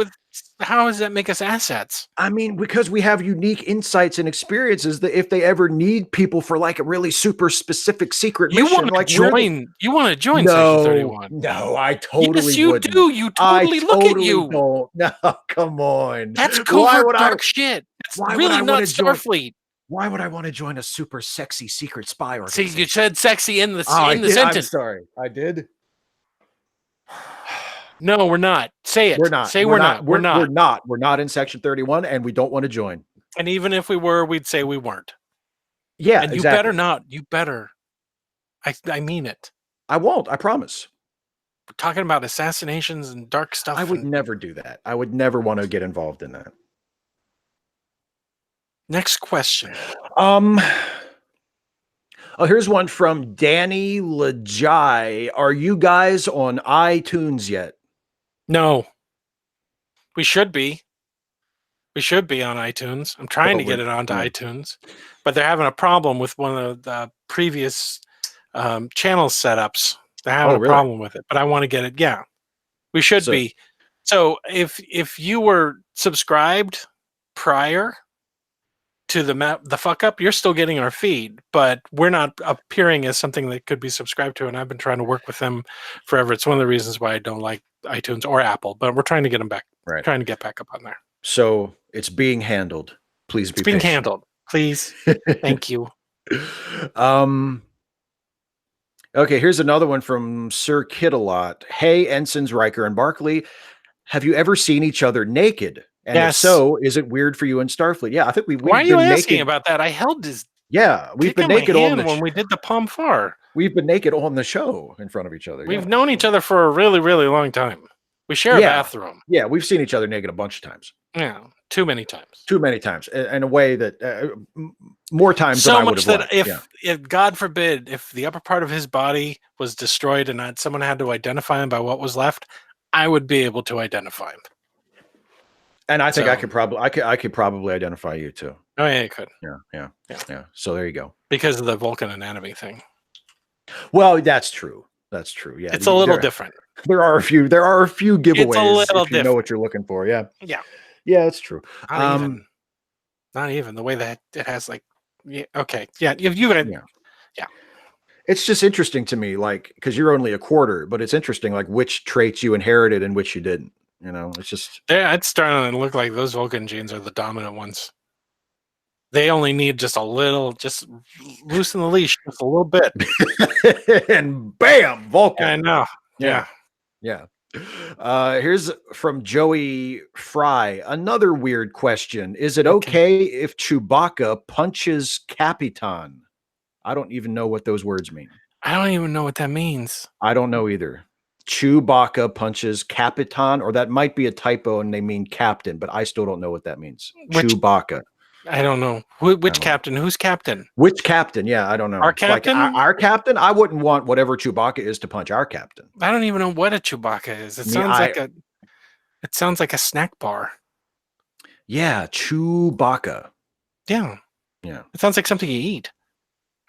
How does that make us assets? I mean, because we have unique insights and experiences that if they ever need people for like a really super specific secret mission, you want to join Section 31? No, I totally yes, you wouldn't. do. You totally look at you. Don't. No, come on. That's covert dark shit. It's really not Starfleet. Why would I want to join a super sexy secret spy organization? See, you said sexy in the sentence. I'm sorry, I did. No, we're not. Say it. We're not. Say we're not. We're not. We're not. We're not in Section 31, and we don't want to join. And even if we were, we'd say we weren't. Yeah, and you better not. You better. I mean it. I won't. I promise. We're talking about assassinations and dark stuff. I would never do that. I would never want to get involved in that. Next question. Oh, here's one from Danny Lajai. Are you guys on iTunes yet? No. We should be. We should be on iTunes. I'm trying to get it onto iTunes, but they're having a problem with one of the previous channel setups. They're having a problem with it, but I want to get it. Yeah, we should be. So if you were subscribed prior to the fuck up, you're still getting our feed, but we're not appearing as something that could be subscribed to. And I've been trying to work with them forever. It's one of the reasons why I don't like iTunes or Apple, but we're trying to get them back. Right. Trying to get back up on there. So it's being handled. Please be being handled. Please. Thank you. Okay, here's another one from Sir Kidalot. Hey, Ensigns Riker and Barkley, have you ever seen each other naked? And if so, is it weird for you in Starfleet? Yeah, I think we've Why are been you asking about that? I held his. Yeah, we've been naked on when we did the Palm Far. We've been naked on the show in front of each other. We've known each other for a really, really long time. We share a bathroom. Yeah, we've seen each other naked a bunch of times. Yeah, too many times. Too many times, in a way that more times so than I much would have that if God forbid, if the upper part of his body was destroyed and someone had to identify him by what was left, I would be able to identify him. And I think I could probably identify you too. Oh yeah, you could. Yeah. So there you go. Because of the Vulcan anatomy thing. Well, that's true. That's true. Yeah, it's a little different. There are a few giveaways. It's a little if you know what you're looking for. Yeah. Yeah. Yeah, that's true. Not even the way that it has like. Yeah. Okay. Yeah. You got. Yeah. It's just interesting to me, like, because you're only a quarter, but it's interesting, like, which traits you inherited and which you didn't. You know, it's just. Yeah, it's starting to look like those Vulcan genes are the dominant ones. They only need just a little, just loosen the leash just a little bit. And bam, Vulcan. I know. Yeah. Here's from Joey Fry. Another weird question. Is it okay if Chewbacca punches Capitan? I don't even know what those words mean. I don't even know what that means. I don't know either. Chewbacca punches Capitan, or that might be a typo and they mean captain, but I still don't know what that means. Chewbacca. I don't know. Which captain? Who's captain? Which captain? Yeah, I don't know. Our captain? Like our captain? I wouldn't want whatever Chewbacca is to punch our captain. I don't even know what a Chewbacca is. It sounds like a snack bar. Yeah, Chewbacca. Yeah. Yeah. It sounds like something you eat,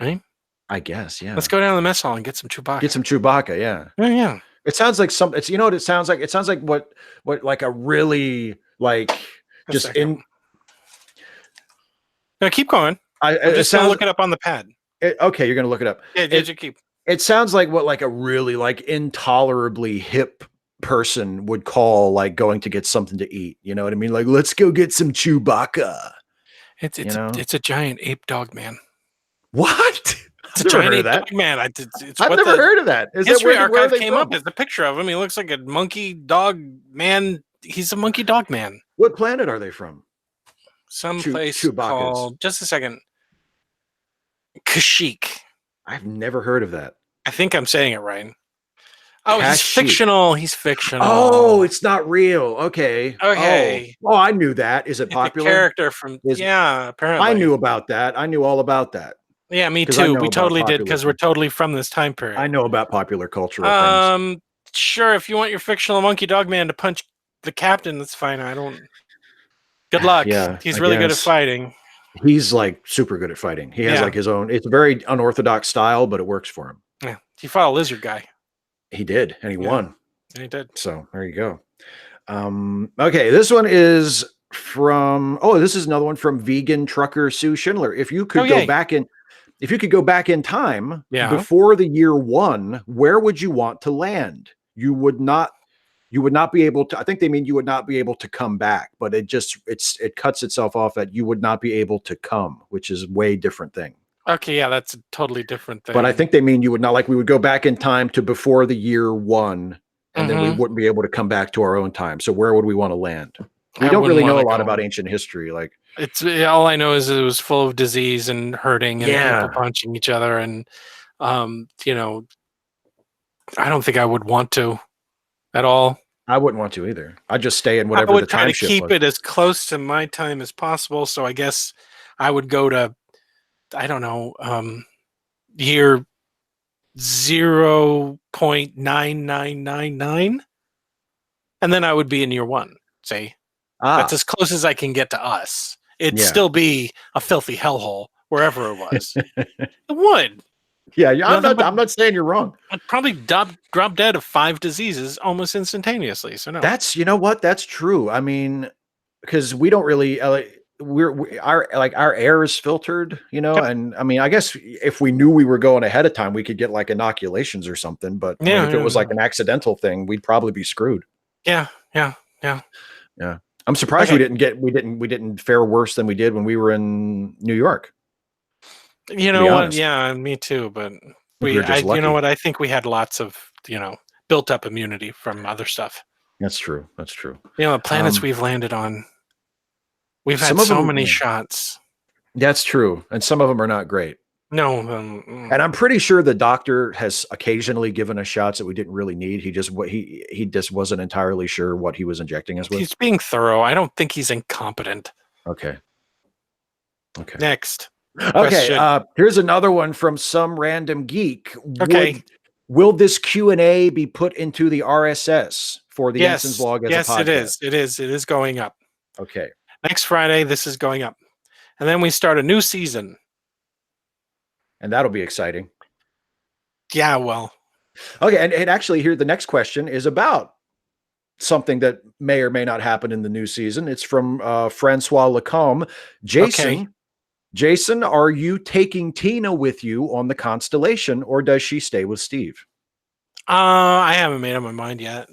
right? I guess, yeah. Let's go down to the mess hall and get some Chewbacca. Get some Chewbacca, yeah. Yeah. It sounds like some. It's, you know what it sounds like. It sounds like what like a really like just in. No, keep going. I'm just gonna look it up on the pad. Okay, you're gonna look it up. Yeah, did you keep? It sounds like what like a really like intolerably hip person would call like going to get something to eat. You know what I mean? Like, let's go get some Chewbacca. It's a giant ape dog man. What? It's a giant ape dog man. I've never heard of that. Is History that Archive came up as a picture of him. He looks like a monkey dog man. He's a monkey dog man. What planet are they from? Some place called, just a second, Kashyyyk. I've never heard of that. I think I'm saying it right. Oh, he's fictional. He's fictional. Oh, it's not real. Okay. Okay. Oh, I knew that. Is it popular? A character from apparently. I knew about that. I knew all about that. Yeah, me too. We totally did because we're totally from this time period. I know about popular cultural things. Sure. If you want your fictional monkey dog man to punch the captain, that's fine. I don't. Good luck. Yeah, he's really good at fighting. He's like super good at fighting. He has like his own. It's a very unorthodox style, but it works for him. Yeah, he fought a lizard guy. He did, and he won. And he did. So there you go. Okay, this one is from. Oh, this is another one from Vegan Trucker Sue Schindler. If you could go back in. If you could go back in time before the year 1, where would you want to land? You would not be able to. I think they mean you would not be able to come back, but it cuts itself off at you would not be able to come, which is a way different thing. Okay, yeah, that's a totally different thing. But I think they mean you would not, like we would go back in time to before the year 1, and then we wouldn't be able to come back to our own time. So where would we want to land? We don't really know a lot about ancient history. Like it's all I know is it was full of disease and hurting and people punching each other, and you know, I don't think I would want to at all. I wouldn't want to either. I'd just stay in whatever the time shift was. I would try to keep it as close to my time as possible. So I guess I would go to, I don't know, year 0.9999, and then I would be in year 1. Say that's as close as I can get to us. It'd still be a filthy hellhole wherever it was. It would. Yeah, I'm not saying you're wrong. I'd probably drop dead of 5 diseases almost instantaneously. So no, that's that's true. I mean, because we don't really our air is filtered, you know, and I mean, I guess if we knew we were going ahead of time, we could get like inoculations or something. But if it was like an accidental thing, we'd probably be screwed. Yeah. I'm surprised we didn't fare worse than we did when we were in New York. You know what? Yeah, me too. But you know what? I think we had lots of, built up immunity from other stuff. That's true. You know, the planets we've landed on, we've had so many shots. That's true. And some of them are not great. No. And I'm pretty sure the doctor has occasionally given us shots that we didn't really need. He just wasn't entirely sure what he was injecting us with. He's being thorough. I don't think he's incompetent. Okay. Next. Okay. Here's another one from some random geek. Okay. Will this Q&A be put into the RSS for the Ensign's Log as a podcast? Yes, it is. It is going up. Okay. Next Friday, this is going up. And then we start a new season. And that'll be exciting. Yeah, well. Okay, and actually here, the next question is about something that may or may not happen in the new season. It's from Francois Lacombe. Jason, are you taking Tina with you on the Constellation, or does she stay with Steve? I haven't made up my mind yet.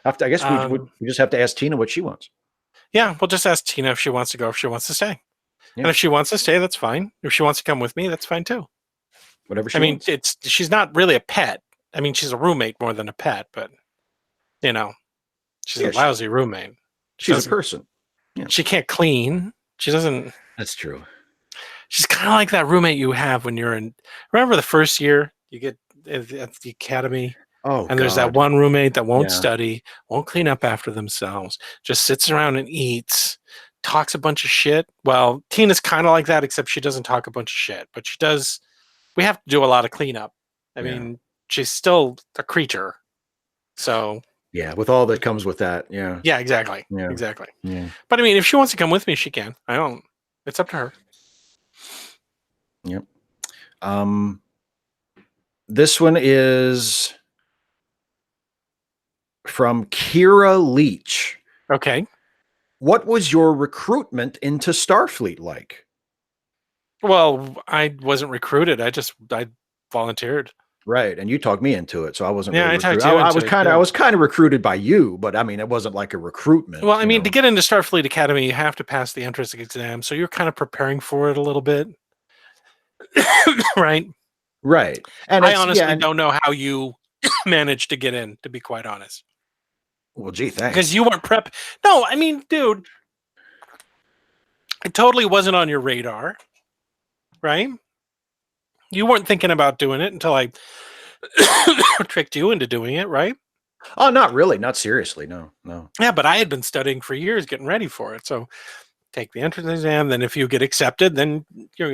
I guess we just have to ask Tina what she wants. Yeah, we'll just ask Tina if she wants to go, if she wants to stay. Yeah. And if she wants to stay, that's fine. If she wants to come with me, that's fine too. Whatever she wants. She's not really a pet. I mean, she's a roommate more than a pet, but she's a lousy roommate. She's a person. Yeah. She can't clean. She doesn't. That's true. She's kind of like that roommate you have when you're in. Remember the first year you get at the academy, Oh, And there's that God. one roommate that won't Yeah. study, won't clean up after themselves, just sits around and eats, talks a bunch of shit. Well, Tina's kind of like that, except she doesn't talk a bunch of shit, but she does. We have to do a lot of cleanup. I Yeah. mean, she's still a creature. So Yeah, with all that comes with that. Yeah. yeah, exactly. Yeah. Exactly. Yeah. But I mean, if she wants to come with me, she can. I don't. It's up to her. Yep. This one is from Kira Leach. Okay. What was your recruitment into Starfleet like? Well, I wasn't recruited. I volunteered. Right, and you talked me into it, so I wasn't Yeah, really I talked recruited. you I into was it. kind of, Too. I was kind of recruited by you, but I mean, it wasn't like a recruitment. Well, I mean, to get into Starfleet Academy, you have to pass the entrance exam, so you're kind of preparing for it a little bit, right? Right, and I it's honestly don't know how you managed to get in, to be quite honest. Well, gee, thanks. Because you weren't prep. No, I mean, dude, it totally wasn't on your radar, right? You weren't thinking about doing it until I tricked you into doing it, right? Oh, not really, not seriously, no. Yeah, but I had been studying for years, getting ready for it. So take the entrance exam. Then if you get accepted, then you're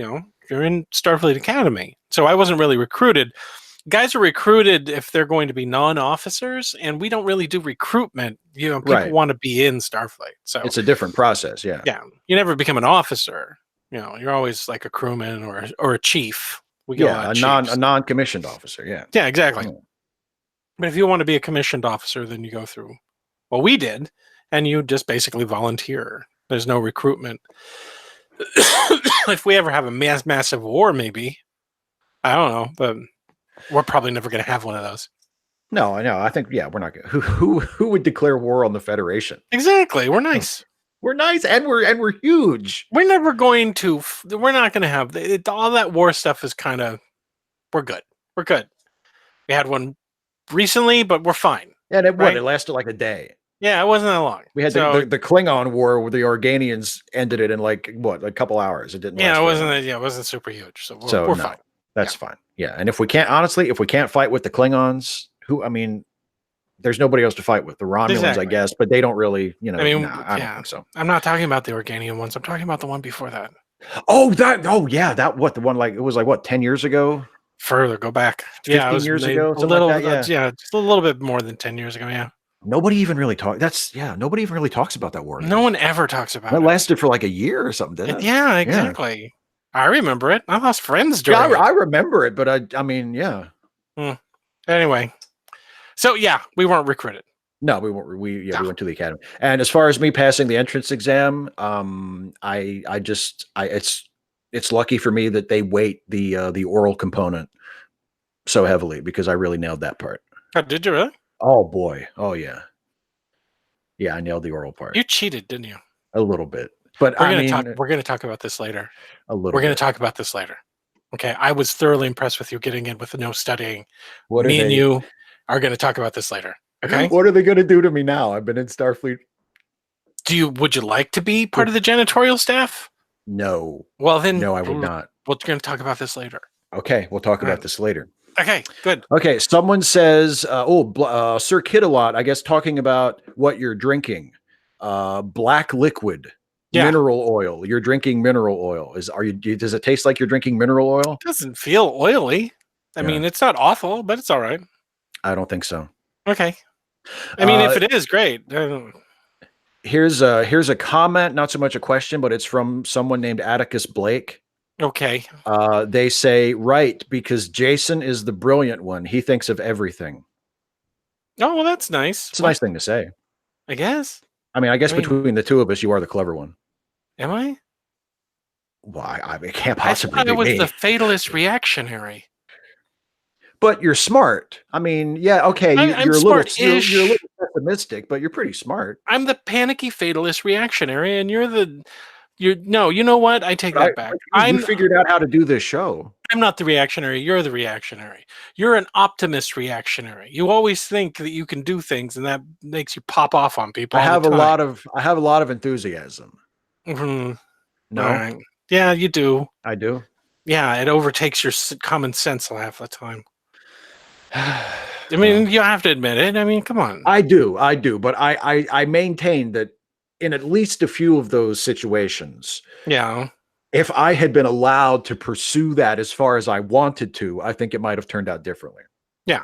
in Starfleet Academy. So I wasn't really recruited. Guys are recruited if they're going to be non-officers, and we don't really do recruitment. People want to be in Starfleet. So it's a different process. Yeah. Yeah. You never become an officer. You're always like a crewman or a chief. We get a lot of a non-commissioned officer. Yeah. Yeah, exactly. Yeah. But if you want to be a commissioned officer, then you go through what we did, and you just basically volunteer. There's no recruitment. If we ever have a massive war, maybe. I don't know, but we're probably never going to have one of those. No, I know. I think we're not going. Who would declare war on the Federation? Exactly. We're nice. We're nice, and we're huge. We're never going to. We're not going to have all that war stuff. Is kind of. We're good. We're good. We had one recently, but we're fine. And it lasted like a day. Yeah, it wasn't that long. We had the Klingon War where the Organians ended it in like a couple hours. It didn't. Yeah, it wasn't super huge. So we're fine. That's fine. Yeah, and if we can't fight with the Klingons, there's nobody else to fight with. The Romulans, I guess, but they don't really, I don't think so. I'm not talking about the Organian ones. I'm talking about the one before that. The one it was 10 years ago? Further, go back. 15 years ago? A little, just a little bit more than 10 years ago, yeah. Nobody even really nobody even really talks about that war. No one ever talks about it. It lasted for like a year or something, didn't it? Yeah, exactly. Yeah. I remember it. I lost friends during it. I remember it, but I mean, yeah. Anyway. So yeah, we weren't recruited. No, we weren't. We went to the academy. And as far as me passing the entrance exam, it's lucky for me that they weight the oral component so heavily because I really nailed that part. Oh, did you really? Oh boy. Oh yeah. Yeah, I nailed the oral part. You cheated, didn't you? A little bit. But we're gonna talk about this later. We're gonna talk about this later. Okay. I was thoroughly impressed with you getting in with no studying. Me and you are gonna talk about this later. Okay. What are they gonna do to me now? I've been in Starfleet. Would you like to be part of the janitorial staff? No. Well then no, I would not. We're gonna talk about this later. Okay, we'll talk about this later. Okay, good. Okay, someone says, Sir Kidalot, I guess talking about what you're drinking. Black liquid, mineral oil. You're drinking mineral oil. Does it taste like you're drinking mineral oil? It doesn't feel oily. I mean, it's not awful, but it's all right. I don't think so. Okay. I mean, if it is, great. Here's a comment, not so much a question, but it's from someone named Atticus Blake. Okay. They say, right, because Jason is the brilliant one. He thinks of everything. Oh, well, that's nice. It's a nice thing to say. I guess. I mean, between the two of us, you are the clever one. Am I? Well, I can't possibly be I was me. the fatalist reactionary. But you're smart. I mean, yeah, okay. You're a little pessimistic, but you're pretty smart. I'm the panicky fatalist reactionary, and you know what? I take that back. You figured out how to do this show. I'm not the reactionary. You're the reactionary. You're an optimist reactionary. You always think that you can do things, and that makes you pop off on people. I have a lot of enthusiasm. Mm-hmm. No, right. Yeah, you do. I do. Yeah, it overtakes your common sense half the time. I mean, you have to admit it. I mean, come on. I do, but I maintain that in at least a few of those situations, Yeah. if I had been allowed to pursue that as far as I wanted to, I think it might have turned out differently. Yeah.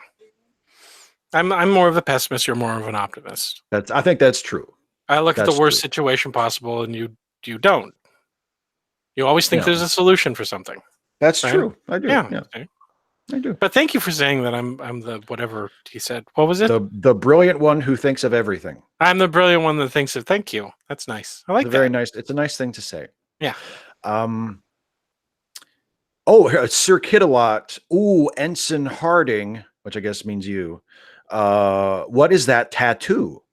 I'm more of a pessimist. You're more of an optimist. I think that's true. I look at the worst situation possible, and you don't. You always think there's a solution for something. That's true. I do. Yeah. Okay. I do. But thank you for saying that I'm the whatever he said. What was it? The brilliant one who thinks of everything. I'm the brilliant one that thinks of. Thank you. That's nice. I like that. Very nice. It's a nice thing to say. Yeah. Sir Kidalot. Ooh, Ensign Harding, which I guess means you. What is that tattoo?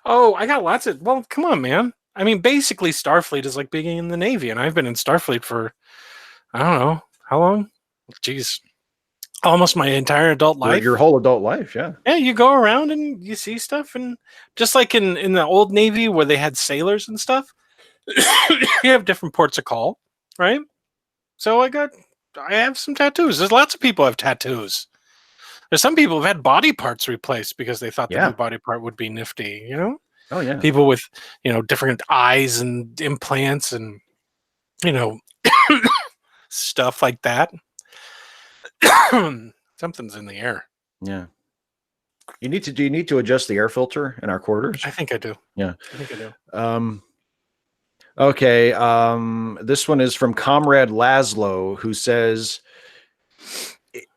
Oh, I got lots of. Well, come on, man. I mean, basically, Starfleet is like being in the Navy, and I've been in Starfleet for I don't know how long. Jeez, almost my entire adult life. Your whole adult life, yeah. Yeah, you go around and you see stuff, and just like in the old Navy where they had sailors and stuff, you have different ports of call, right? So I have some tattoos. There's lots of people who have tattoos. There's some people who've had body parts replaced because they thought the new body part would be nifty, you know? Oh yeah. People with, different eyes and implants and, stuff like that. Something's in the air. Yeah. Do you need to adjust the air filter in our quarters? I think I do. Yeah. I think I do. Okay. This one is from Comrade Laszlo, who says,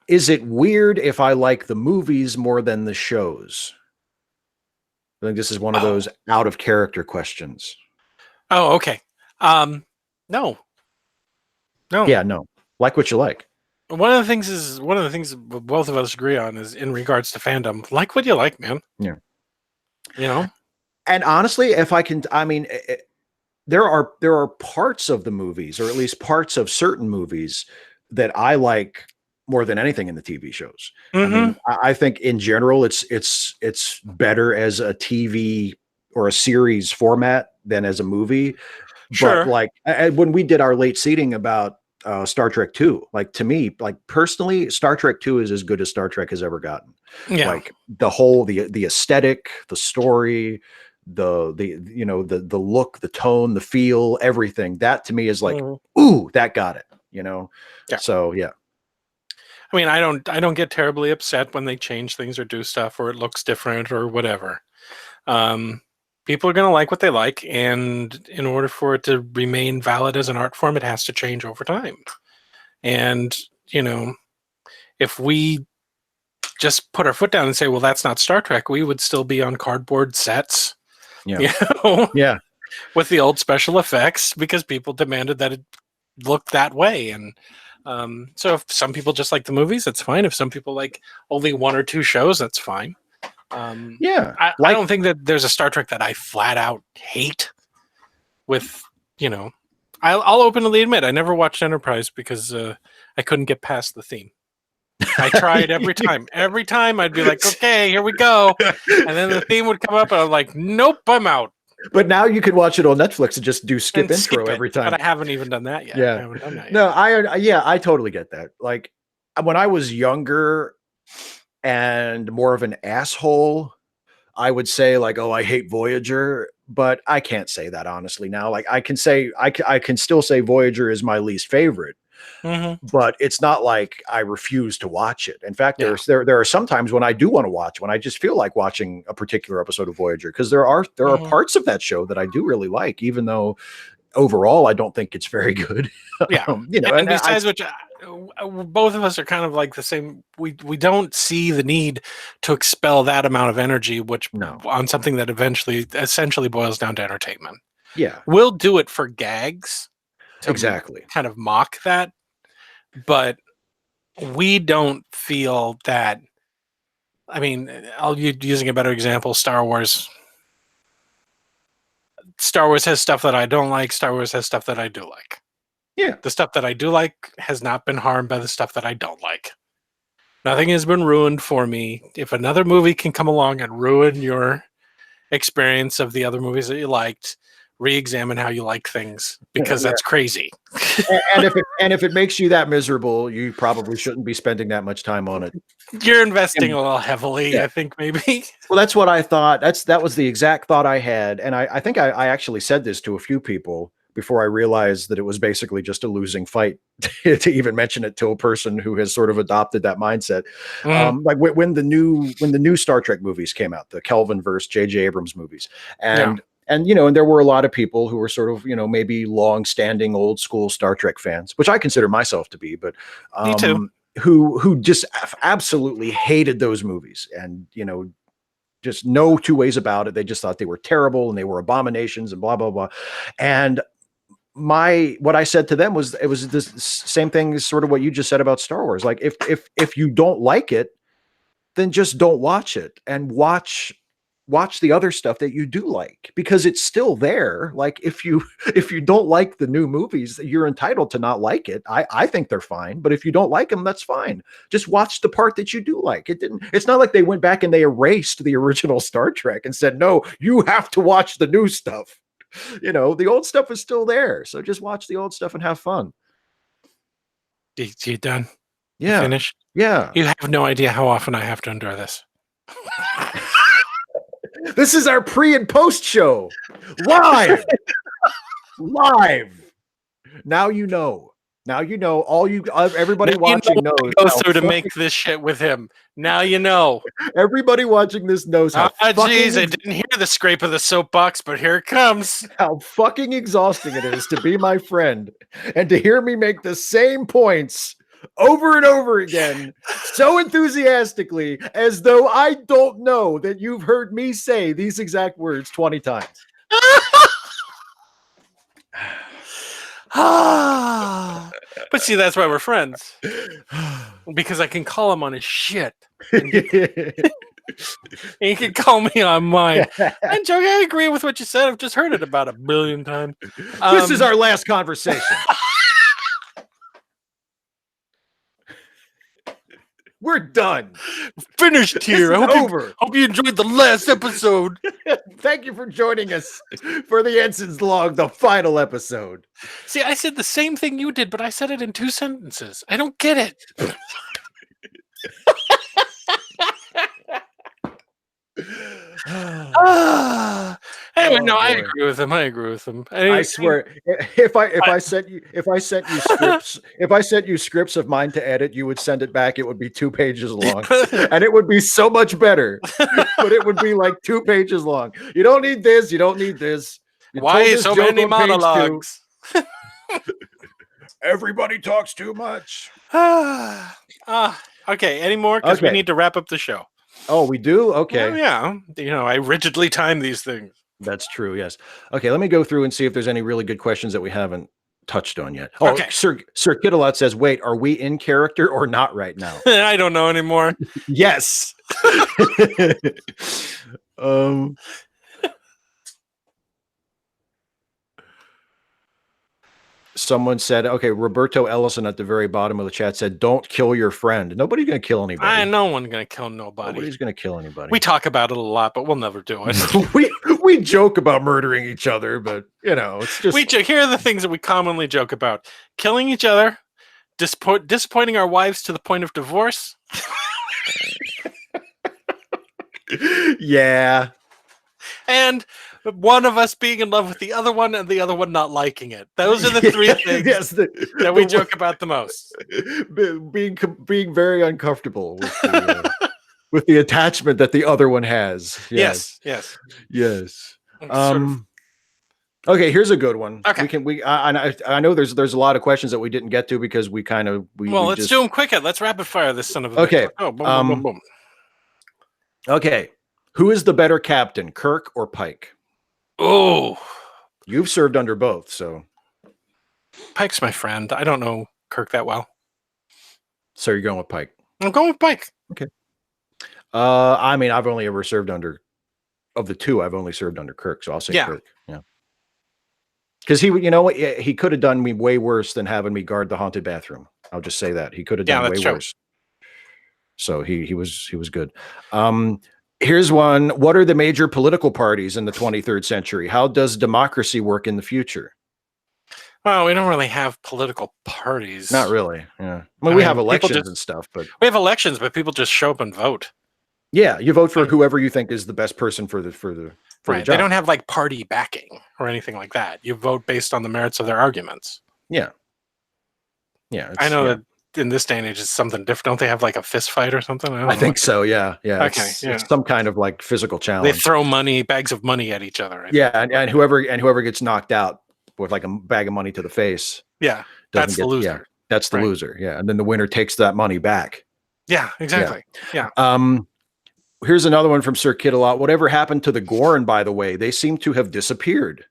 is it weird if I like the movies more than the shows? I think this is one of those out of character questions. Oh, okay. No. Yeah, no. Like what you like. One of the things both of us agree on is in regards to fandom. Like what you like, man. Yeah. And honestly, if I can, I mean, there are parts of the movies, or at least parts of certain movies, that I like more than anything in the TV shows. Mm-hmm. I mean, I think in general, it's better as a TV or a series format than as a movie. Sure. But like when we did our late seating about Star Trek II, like to me, like personally, Star Trek II is as good as Star Trek has ever gotten. Yeah. Like the whole, the aesthetic, the story, the look, the tone, the feel, everything. That to me is like, ooh, that got it, Yeah. So yeah. I mean, I don't get terribly upset when they change things or do stuff or it looks different or whatever. People are going to like what they like, and in order for it to remain valid as an art form, it has to change over time. And, if we just put our foot down and say, well, that's not Star Trek, we would still be on cardboard sets, yeah, with the old special effects because people demanded that it look that way. And so if some people just like the movies, that's fine. If some people like only one or two shows, that's fine. I don't think that there's a Star Trek that I flat out hate. I'll openly admit I never watched Enterprise because I couldn't get past the theme. I tried every time. Every time I'd be like, okay, here we go. And then the theme would come up and I'm like, nope, I'm out. But now you could watch it on Netflix and just do skip intro every time. But I haven't even done that yet. Yeah. I haven't done that yet. No, I totally get that. Like when I was younger and more of an asshole, I would say like, oh, I hate Voyager, but I can't say that honestly now. Like I can say, I can still say Voyager is my least favorite, but it's not like I refuse to watch it. In fact, there are some times when I do want to watch, when I just feel like watching a particular episode of Voyager, because there are parts of that show that I do really like, even though overall I don't think it's very good. Yeah. And besides which, both of us are kind of like the same. We don't see the need to expel that amount of energy, on something that essentially boils down to entertainment. Yeah. We'll do it for gags. Exactly. Kind of mock that. But we don't feel that. I mean, I'll using a better example, Star Wars. Star Wars has stuff that I don't like. Star Wars has stuff that I do like. Yeah. The stuff that I do like has not been harmed by the stuff that I don't like. Nothing has been ruined for me. If another movie can come along and ruin your experience of the other movies that you liked, re-examine how you like things, because that's crazy. and if it makes you that miserable, you probably shouldn't be spending that much time on it. You're investing a little heavily, I think, maybe. Well, that's what I thought. That was the exact thought I had. And I think I actually said this to a few people before I realized that it was basically just a losing fight to even mention it to a person who has sort of adopted that mindset. Like when the new Star Trek movies came out, the Kelvin verse J.J. Abrams movies. And there were a lot of people who were sort of, maybe long-standing old school Star Trek fans, which I consider myself to be, but me too. Who just absolutely hated those movies, and just no two ways about it. They just thought they were terrible and they were abominations and blah blah blah. And what I said to them was, it was this same thing as sort of what you just said about Star Wars. Like if you don't like it, then just don't watch it, and watch the other stuff that you do like, because it's still there. Like if you don't like the new movies, you're entitled to not like it. I think they're fine, but if you don't like them, that's fine. Just watch the part that you do like. It's not like they went back and they erased the original Star Trek and said, no, you have to watch the new stuff. The old stuff is still there. So just watch the old stuff and have fun. You done? Yeah. You finished? Yeah. You have no idea how often I have to endure this. This is our pre and post show. Live. Now you know. Everybody watching knows. Goes through to make this shit with him. Now you know. Everybody watching this knows how. Jeez, I didn't hear the scrape of the soapbox, but here it comes. How fucking exhausting it is to be my friend and to hear me make the same points over and over again, so enthusiastically, as though I don't know that you've heard me say these exact words 20 times. But see, that's why we're friends. Because I can call him on his shit. And you can call me on mine. And Joe, I agree with what you said. I've just heard it about 1 billion times. This is our last conversation. We're done. Finished here. I hope you enjoyed the last episode. Thank you for joining us for the Ensign's Log, the final episode. See, I said the same thing you did, but I said it in 2 sentences. I don't get it. Anyway, no, I agree with him. I swear, if I sent you scripts of mine to edit, you would send it back. It would be 2 pages long, and it would be so much better. But it would be like 2 pages long. You don't need this. You don't need this. Why so many monologues? Everybody talks too much. Okay. Any more? Because we need to wrap up the show. Oh, we do? Okay. Well, yeah. I rigidly time these things. That's true. Yes. Okay. Let me go through and see if there's any really good questions that we haven't touched on yet. Oh, okay. Sir Kittalot says, wait, are we in character or not right now? I don't know anymore. Yes. Someone said, okay, Roberto Ellison at the very bottom of the chat said, don't kill your friend. Nobody's going to kill anybody. No one's going to kill nobody. Nobody's going to kill anybody. We talk about it a lot, but we'll never do it. we joke about murdering each other, but it's just... Here are the things that we commonly joke about. Killing each other, disappointing our wives to the point of divorce. Yeah. And one of us being in love with the other one and the other one not liking it. Those are the 3 things that we joke about the most. Being very uncomfortable with the attachment that the other one has. Yes. Okay, here's a good one. Okay. I know there's a lot of questions that we didn't get to because let's do them quicker. Let's rapid fire this son of a Okay. Bitch. Oh, boom, boom, boom. Okay. Who is the better captain, Kirk or Pike? Oh, you've served under both, so Pike's my friend. I don't know Kirk that well. So you're going with Pike? I'm going with Pike. Okay. I mean, I've only ever served under, of the 2, I've only served under Kirk, so I'll say Kirk. Yeah. Because he could have done me way worse than having me guard the haunted bathroom. I'll just say that he could have done way worse. So he was good. Here's one. What are the major political parties in the 23rd century? How does democracy work in the future? Well, we don't really have political parties. Not really. Yeah. I mean, we have elections and stuff, but we have elections, but people just show up and vote. Yeah, you vote for whoever you think is the best person for the right. job. They don't have like party backing or anything like that. You vote based on the merits of their arguments. Yeah. Yeah. I know that in this day and age, it's something different. Don't they have like a fist fight or something? I think so. Yeah. Yeah. Okay. It's some kind of like physical challenge. They throw bags of money at each other. And whoever gets knocked out with like a bag of money to the face. Yeah. That's the loser. Yeah, that's the loser. Yeah. And then the winner takes that money back. Yeah, exactly. Yeah. Here's another one from Sir Kidalot. Whatever happened to the Gorn, by the way? They seem to have disappeared.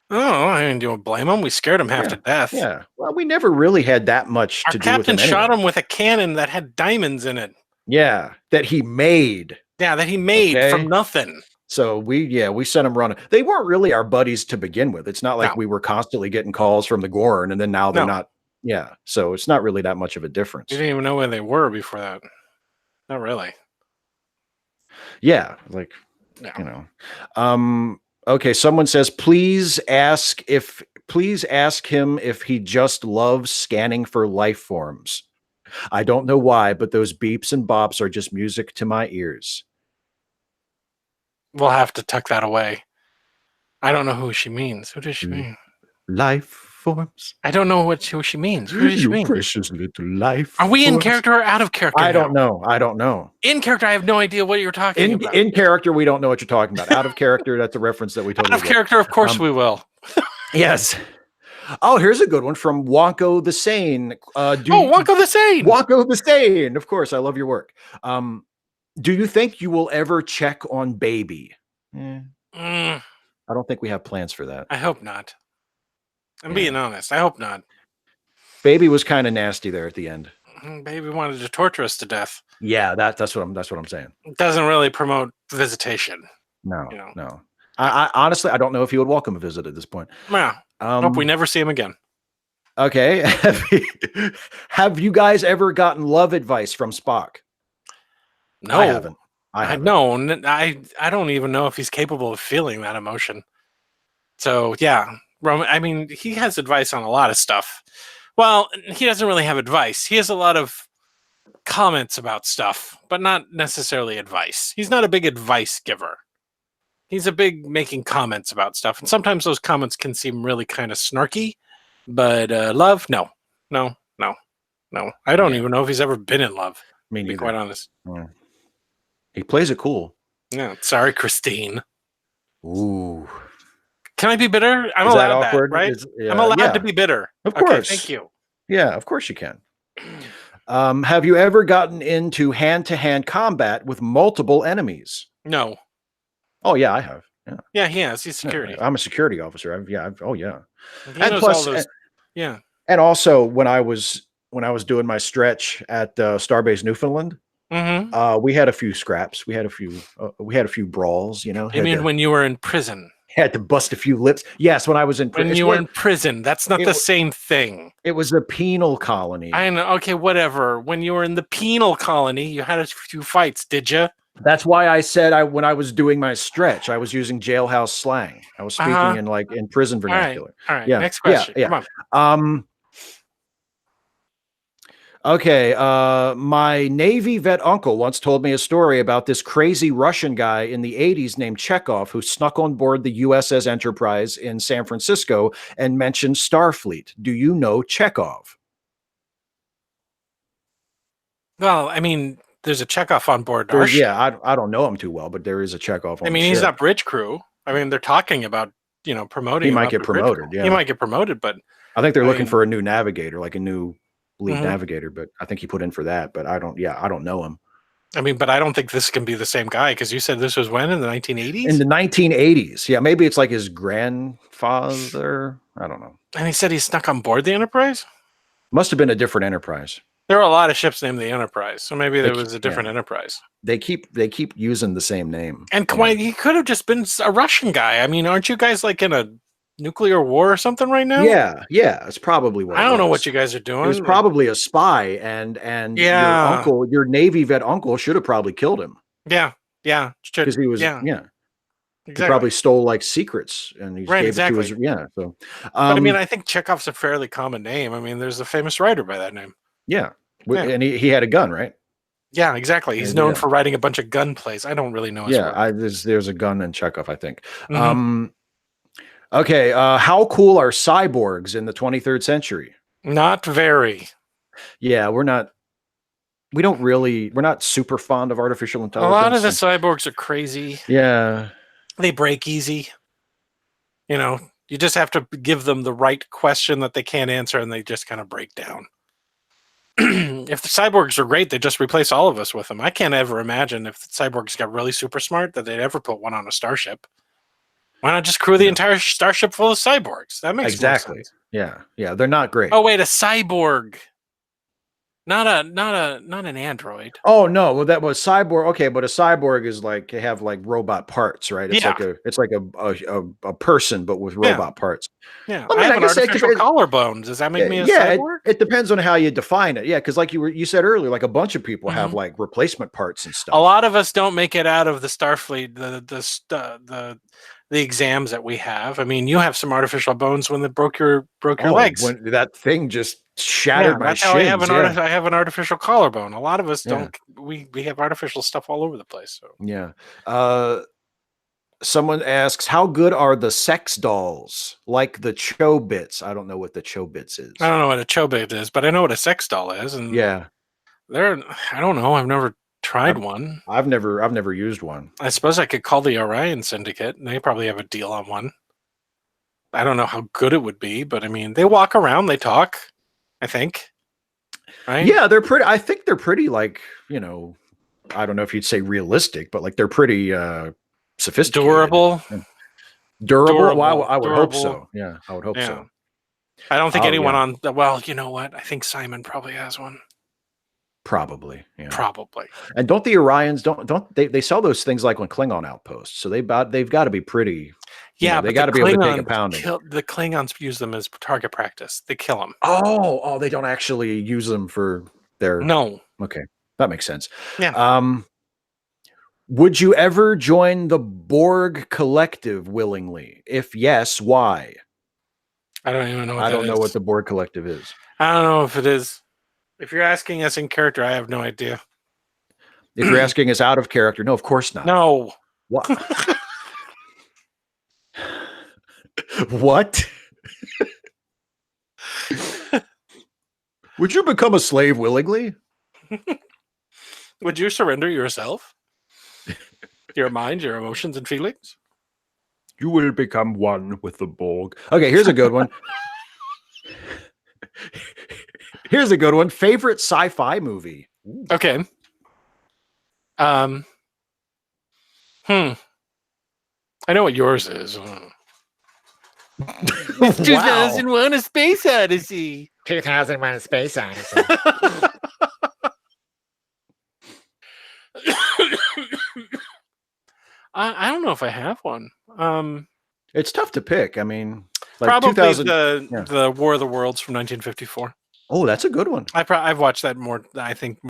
Oh, I mean, do you blame them? We scared them half to death. Yeah. Well, we never really had that much to do with them. Our captain shot him with a cannon that had diamonds in it. Yeah, that he made. Yeah, that he made from nothing. So we sent him running. They weren't really our buddies to begin with. It's not like we were constantly getting calls from the Gorn, and then now they're not. Yeah, so it's not really that much of a difference. You didn't even know where they were before that. Not really. Yeah, like okay, someone says please ask him if he just loves scanning for life forms. I don't know why, but those beeps and bops are just music to my ears. We'll have to tuck that away. I don't know who she means. Who does she mean? Life forms. I don't know who she means. Who does she mean? Precious little life. Are we in character or out of character? I don't know. In character, I have no idea what you're talking about. In character, we don't know what you're talking about. Out of character, that's a reference that we totally Out of character, of course we will. Yes. Oh, here's a good one from Wonko the Sane. Wonko the Sane. Wonko the Sane. Of course, I love your work. Do you think you will ever check on Baby? I don't think we have plans for that. I hope not. I'm being honest. I hope not. Baby was kind of nasty there at the end. Baby wanted to torture us to death. Yeah, that's what I'm saying. It doesn't really promote visitation. No, no. I honestly, I don't know if he would welcome a visit at this point. Yeah. Hope we never see him again. Okay. Have you guys ever gotten love advice from Spock? No, I haven't. I don't even know if he's capable of feeling that emotion. So yeah, I mean, he has advice on a lot of stuff. Well, he doesn't really have advice. He has a lot of comments about stuff, but not necessarily advice. He's not a big advice giver. He's a big making comments about stuff. And sometimes those comments can seem really kind of snarky, but love, no. I don't even know if he's ever been in love, to be quite honest. Yeah. He plays it cool. Yeah. Sorry, Christine. Ooh. Can I be bitter? I'm allowed that, right? I'm allowed to be bitter. Of course. Okay, thank you. Yeah, of course you can. Have you ever gotten into hand-to-hand combat with multiple enemies? No. Oh, yeah, I have. Yeah, he has. He's security. Yeah, I'm a security officer. Oh, yeah. He knows plus, all those, and also when I was doing my stretch at Starbase Newfoundland, we had a few scraps. We had a few brawls. You mean when you were in prison? Had to bust a few lips. Yes, when I was in prison. When you were in prison, that's not the same thing. It was a penal colony. I know. Okay, whatever. When you were in the penal colony, you had a few fights, did you? That's why I said when I was doing my stretch, I was using jailhouse slang. I was speaking in prison vernacular. All right. Yeah. Next question. Yeah. Come on. Okay. My Navy vet uncle once told me a story about this crazy Russian guy in the 80s named Chekhov who snuck on board the USS Enterprise in San Francisco and mentioned Starfleet. Do you know Chekhov? Well, I mean, there's a Chekhov on board. I don't know him too well, but there is a Chekhov on he's not bridge crew. I mean, they're talking about, promoting. He might get promoted. Yeah. He might get promoted, but I think they're looking for a new navigator, like a new lead navigator, but I think he put in for that, but I don't know him. I mean, but I don't think this can be the same guy because you said this was when in the 1980s? In the 1980s. Yeah, maybe it's like his grandfather. I don't know. And he said he snuck on board the Enterprise? Must have been a different Enterprise. There were a lot of ships named the Enterprise, so maybe there was a different Enterprise. They keep using the same name. And he could have just been a Russian guy. I mean, aren't you guys like in a nuclear war or something right now? Yeah, it's probably what I don't know what you guys are doing. It was probably a spy, and your Navy vet uncle should have probably killed him. Yeah, Yeah. because he was Exactly. He probably stole like secrets and he just gave it to his So, but I mean, I think Chekhov's a fairly common name. I mean, there's a famous writer by that name. Yeah, and he had a gun, right? Yeah, exactly. He's known for writing a bunch of gun plays. I don't really know his work. There's a gun in Chekhov, I think. Okay, how cool are cyborgs in the 23rd century? Not very. Yeah, we're not super fond of artificial intelligence. A lot of the cyborgs are crazy. Yeah. They break easy. You know, you just have to give them the right question that they can't answer and they just kind of break down. If the cyborgs are great, they just replace all of us with them. I can't ever imagine if the cyborgs got really super smart that they'd ever put one on a starship. Why not just crew the entire starship full of cyborgs? That makes more sense. Yeah, they're not great. Oh wait, a cyborg, not an android. Oh no, well that was cyborg. Okay, but a cyborg is like they have like robot parts, right? It's like a person, but with robot parts. Yeah, I have an artificial collarbone. Does that make me a cyborg? It depends on how you define it. Yeah, because like you said earlier, like a bunch of people have like replacement parts and stuff. A lot of us don't make it out of the Starfleet, the exams that we have. I mean, you have some artificial bones when they broke your legs. When that thing just shattered my shins. I have an artificial collarbone. A lot of us don't. We have artificial stuff all over the place. So yeah. Someone asks, how good are the sex dolls like the Chobits? I don't know what the Chobits is. I don't know what a Chobit is, but I know what a sex doll is. And I don't know. I've never tried one. I've never used one. I suppose I could call the Orion Syndicate, and they probably have a deal on one. I don't know how good it would be, but I mean, they walk around, they talk, I think. Right? Yeah, they're pretty. I think they're pretty, like, I don't know if you'd say realistic, but like they're pretty sophisticated. Durable. Well, I would hope so. Yeah, I would hope so. I don't think anyone on the, well, you know what? I think Simon probably has one. Probably, yeah. Probably. And don't the Orions they sell those things like on Klingon outposts, so they've got to be pretty. Yeah, they got to be able to take a pounding. The Klingons use them as target practice. They kill them. Oh, they don't actually use them for their. No. Okay, that makes sense. Yeah. Would you ever join the Borg Collective willingly? If yes, why? I don't even know. I don't know what the Borg Collective is. I don't know if it is. If you're asking us in character, I have no idea. If you're asking us out of character, no, of course not. No. What? What? Would you become a slave willingly? Would you surrender yourself? Your mind, your emotions, and feelings? You will become one with the Borg. Okay, here's a good one. Here's a good one. Favorite sci-fi movie? Okay. I know what yours is. 2001: A Space Odyssey. 2001: A Space Odyssey. I don't know if I have one. It's tough to pick. I mean, like probably the War of the Worlds from 1954. Oh, that's a good one. I've watched that more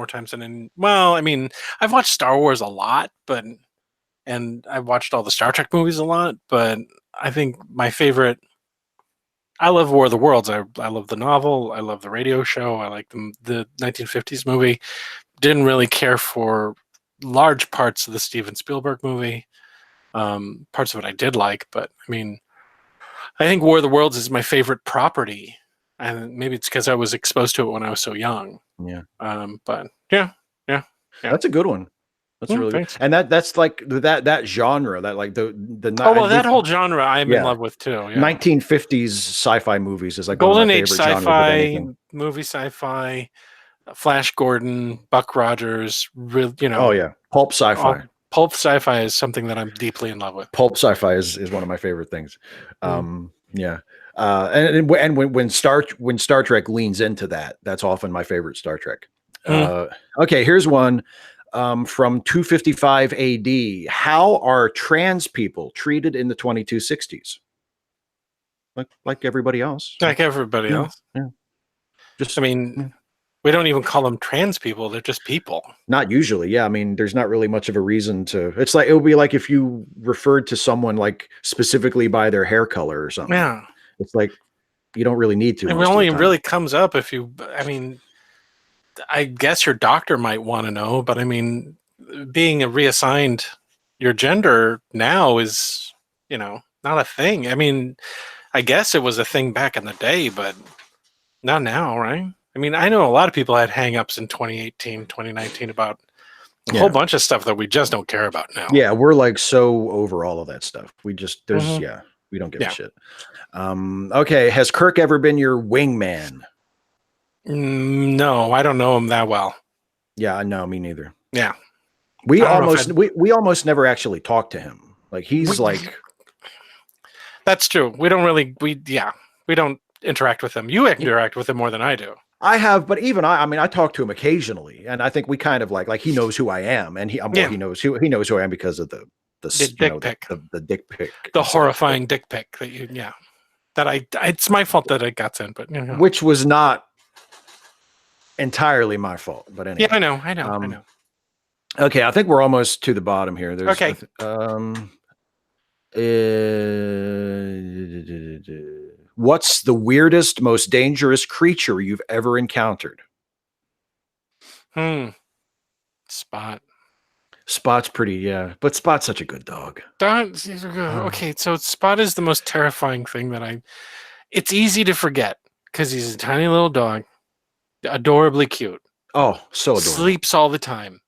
times than I mean, I've watched Star Wars a lot, and I've watched all the Star Trek movies a lot, but I think my favorite. I love War of the Worlds. I love the novel. I love the radio show. I like the 1950s movie. Didn't really care for large parts of the Steven Spielberg movie. Parts of it I did like, but I mean, I think War of the Worlds is my favorite property, and maybe it's because I was exposed to it when I was so young. Yeah. But yeah. That's a good one. That's really good. And that's like that genre, that like that whole genre I'm in love with too. Yeah. 1950s sci-fi movies is like golden age sci-fi, movie sci-fi, Flash Gordon, Buck Rogers, Oh yeah, pulp sci-fi. Pulp sci-fi is something that I'm deeply in love with. Pulp sci-fi is one of my favorite things. Yeah. And when Star Trek leans into that, that's often my favorite Star Trek. Okay, here's one from 255 AD. How are trans people treated in the 2260s? Like everybody else. Like everybody else. Yeah. I mean, We don't even call them trans people. They're just people. Not usually. Yeah. I mean, there's not really much of a reason to, it's like, it would be like if you referred to someone like specifically by their hair color or something. Yeah. It's like, you don't really need to. It only really comes up if you, I mean, I guess your doctor might want to know, but I mean, being reassigned your gender now is, not a thing. I mean, I guess it was a thing back in the day, but not now, right? I mean, I know a lot of people had hang-ups in 2018, 2019 about a whole bunch of stuff that we just don't care about now. Yeah, we're like so over all of that stuff. We just, we don't give a shit. Okay, has Kirk ever been your wingman? No, I don't know him that well. Yeah, no, me neither. Yeah. We almost never actually talk to him. Like he's That's true. We don't interact with him. You interact with him more than I do. I have, but even I mean, I talk to him occasionally, and I think we kind of like he knows who I am, and he knows who I am because of the dick pic, the dick pic, the horrifying dick pic that it's my fault that it got sent, but which was not entirely my fault, but anyway. Yeah, I know. Okay, I think we're almost to the bottom here. There's okay. What's the weirdest, most dangerous creature you've ever encountered? Spot. Spot's pretty, but Spot's such a good dog. Okay, so Spot is the most terrifying thing it's easy to forget because he's a tiny little dog, adorably cute. Oh, so adorable. Sleeps all the time.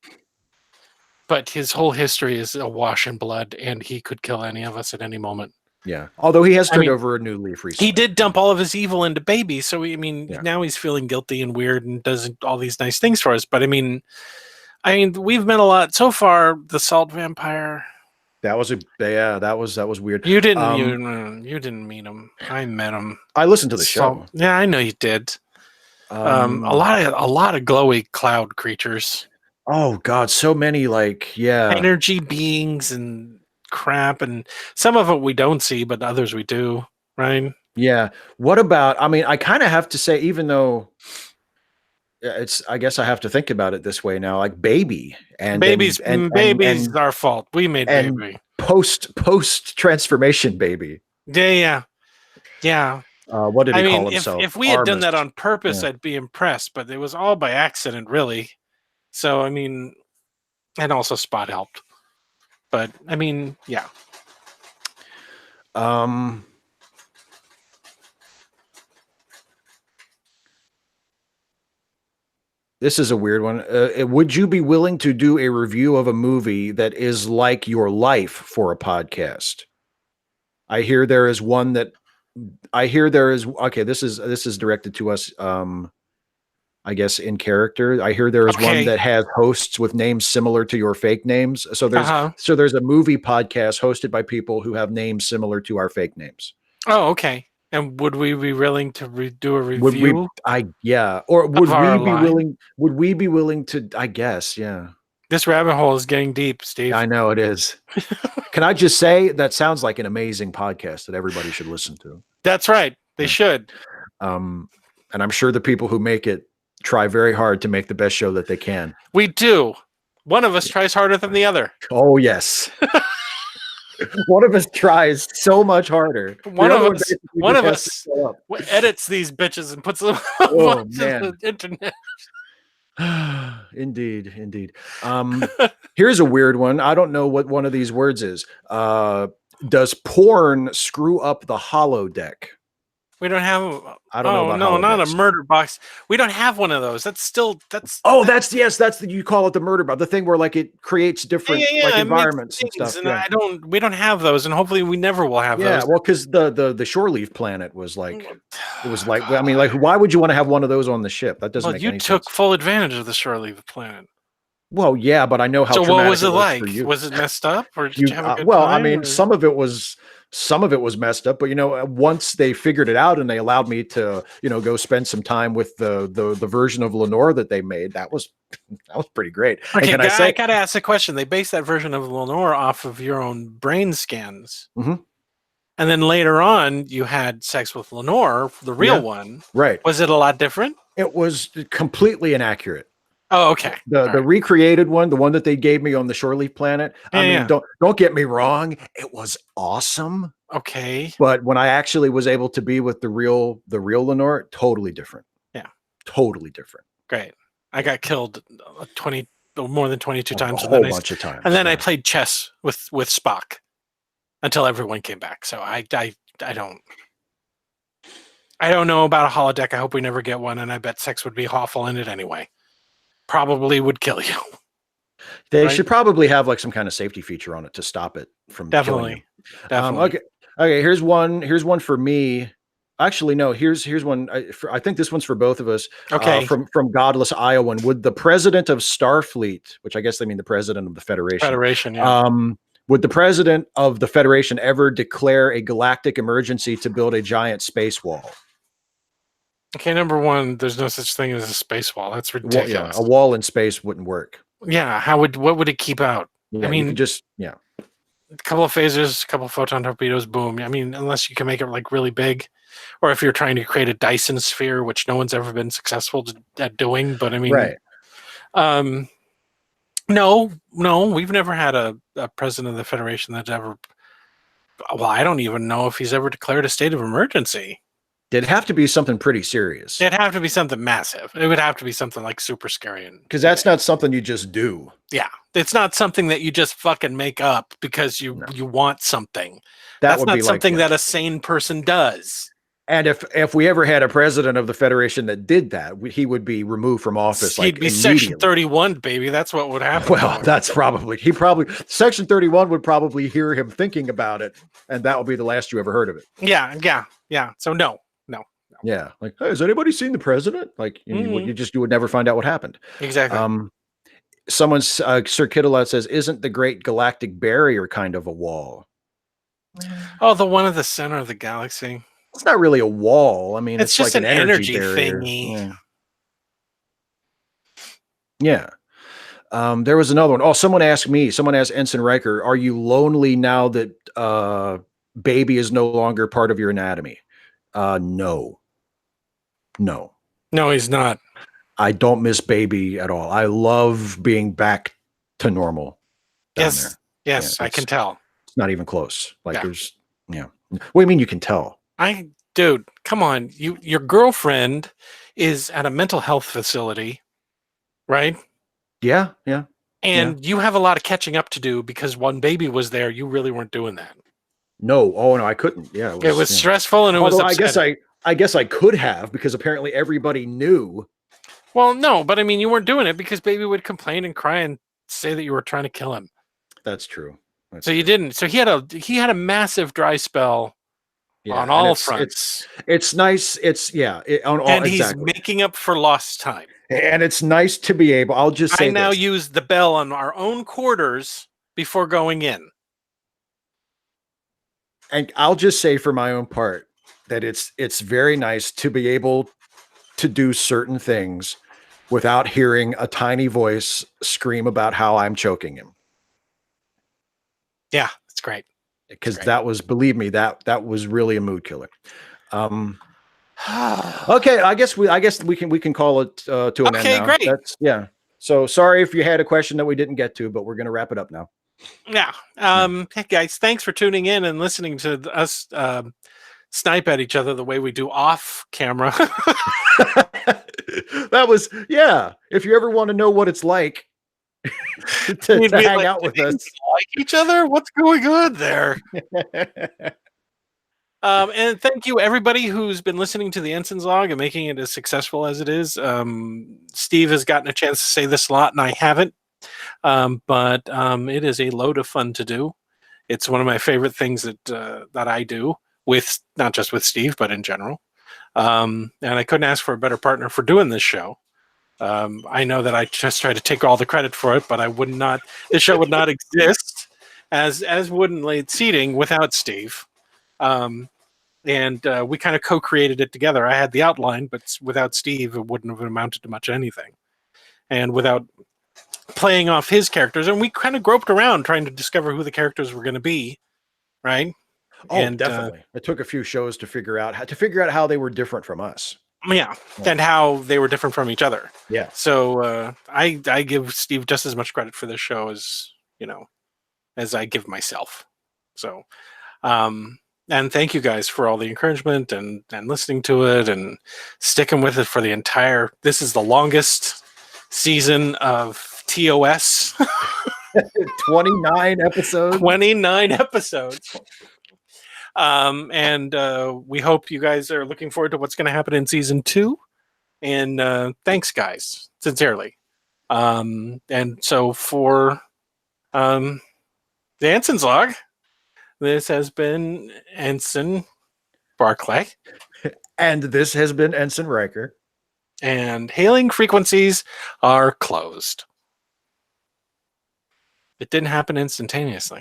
But his whole history is awash in blood, and he could kill any of us at any moment. Yeah, although he has turned over a new leaf recently. He did dump all of his evil into Baby, so now he's feeling guilty and weird and does all these nice things for us. But I mean, we've met a lot so far. The salt vampire. That was weird. You didn't you didn't meet him. I met him. I listened to the show. Yeah, I know you did. A lot of glowy cloud creatures. Oh God, so many energy beings and crap, and some of it we don't see, but others we do, right? Yeah. What about? I mean, I kind of have to say, even though I guess I have to think about it this way now. Like Baby's our fault. We made Baby post transformation Baby. Yeah. What did he call himself? If we had done that on purpose, I'd be impressed. But it was all by accident, really. So, I mean, and also Spot helped. But, I mean, yeah. This is a weird one. Would you be willing to do a review of a movie that is like your life for a podcast? I hear there is one that okay, this is directed to us. I guess in character. I hear there is one that has hosts with names similar to your fake names. So there's a movie podcast hosted by people who have names similar to our fake names. Oh, okay. And would we be willing to do a review? Would we be willing to? I guess, yeah. This rabbit hole is getting deep, Steve. I know it is. Can I just say that sounds like an amazing podcast that everybody should listen to? That's right. They should. And I'm sure the people who make it try very hard to make the best show that they can. We do. One of us tries harder than the other. Oh, yes. One of us tries so much harder. One of us edits these bitches and puts them on the internet. Indeed. Here's a weird one. I don't know what one of these words is. Does porn screw up the holodeck? We don't have. I don't know. About no, not a murder box. We don't have one of those. That's. You call it the murder box. The thing where like it creates different environments and stuff. And we don't have those, and hopefully we never will have those. Yeah, well, because the shore leaf planet was like, it was like, I mean, like, why would you want to have one of those on the ship? That doesn't make any sense. You took full advantage of the shore leaf planet. Well, yeah, but I know how. So what was it like? Was it messed up, or did you have a good time? I mean, some of it was messed up, but once they figured it out and they allowed me to, go spend some time with the version of Lenore that they made, that was pretty great. Okay, I gotta ask a question. They based that version of Lenore off of your own brain scans. Mm-hmm. And then later on, you had sex with Lenore, the real one. Right. Was it a lot different? It was completely inaccurate. Oh, okay. The recreated one, the one that they gave me on the Shoreleaf planet. Don't get me wrong, it was awesome. Okay. But when I actually was able to be with the real Lenore, totally different. Yeah. Totally different. Great. I got killed more than 22 times. A whole bunch of times. And then I played chess with Spock until everyone came back. So I don't know about a holodeck. I hope we never get one. And I bet sex would be awful in it anyway. Probably would kill you. They should probably have like some kind of safety feature on it to stop it from killing you. Definitely. Okay. Here's one for me. Actually, no. Here's one. I think this one's for both of us. Okay. From Godless Iowan. Would the president of Starfleet, which I guess they mean the president of the Federation, yeah. Would the president of the Federation ever declare a galactic emergency to build a giant space wall? Okay, number one, there's no such thing as a space wall. That's ridiculous. A wall in space wouldn't work. Yeah, what would it keep out? Yeah, I mean, a couple of phasers, a couple of photon torpedoes, boom. I mean, unless you can make it like really big, or if you're trying to create a Dyson sphere, which no one's ever been successful at doing. But I mean, right. No, we've never had a president of the Federation that's ever. Well, I don't even know if he's ever declared a state of emergency. It'd have to be something pretty serious. It'd have to be something massive. It would have to be something like super scary. Because that's not something you just do. Yeah. It's not something that you just fucking make up because you want something. That's not something that a sane person does. And if we ever had a president of the Federation that did that, he would be removed from office. He'd be Section 31, baby. That's what would happen. Well, Section 31 would probably hear him thinking about it, and that would be the last you ever heard of it. Yeah. So no. Yeah, like, hey, has anybody seen the president? Like, you would never find out what happened. Exactly. Sir Kittlelot says, "Isn't the Great Galactic Barrier kind of a wall?" Oh, the one at the center of the galaxy. It's not really a wall. I mean, it's just like an energy barrier. thingy. Yeah. There was another one. Oh, someone asked Ensign Riker, "Are you lonely now that baby is no longer part of your anatomy?" No, he's not. I don't miss baby at all. I love being back to normal. Yes, I can tell. It's not even close. Like there's, What do you mean you can tell? Dude, come on. Your girlfriend is at a mental health facility, right? Yeah. And you have a lot of catching up to do because when baby was there, you really weren't doing that. No. Oh no, I couldn't. Yeah. It was stressful and it was upsetting. I guess I could have, because apparently everybody knew. Well, no, but I mean, you weren't doing it because baby would complain and cry and say that you were trying to kill him. That's true. You didn't. So he had a massive dry spell on all fronts. It's nice. He's making up for lost time. And it's nice to be able. I'll just say I now use the bell on our own quarters before going in. And I'll just say for my own part that it's very nice to be able to do certain things without hearing a tiny voice scream about how I'm choking him. Yeah, it's great. Because that was, believe me, that was really a mood killer. Okay, I guess we can call it to an end now. Great. So sorry if you had a question that we didn't get to, but we're going to wrap it up now. Yeah. Hey guys, thanks for tuning in and listening to us snipe at each other the way we do off camera. That was, if you ever want to know what it's like to hang out with us, like each other, what's going on there? And thank you everybody who's been listening to the Ensign's log and making it as successful as it is. Steve has gotten a chance to say this a lot and I haven't, but it is a load of fun to do. It's one of my favorite things that I do, with not just with Steve, but in general. And I couldn't ask for a better partner for doing this show. I know that I just try to take all the credit for it, but this show would not exist as Wooden Laid Seating without Steve. And we kind of co-created it together. I had the outline, but without Steve, it wouldn't have amounted to much anything. And without playing off his characters, and we kind of groped around trying to discover who the characters were going to be, right? Oh, And, definitely. It took a few shows to figure out how they were different from us. Yeah, and how they were different from each other. Yeah. So I give Steve just as much credit for this show as as I give myself. So, and thank you guys for all the encouragement and listening to it and sticking with it for the entire. This is the longest season of TOS. 29 episodes. 29 episodes. And we hope you guys are looking forward to what's going to happen in season 2. And thanks, guys, sincerely. And so for the Ensign's Log, this has been Ensign Barclay. And this has been Ensign Riker. And hailing frequencies are closed. It didn't happen instantaneously.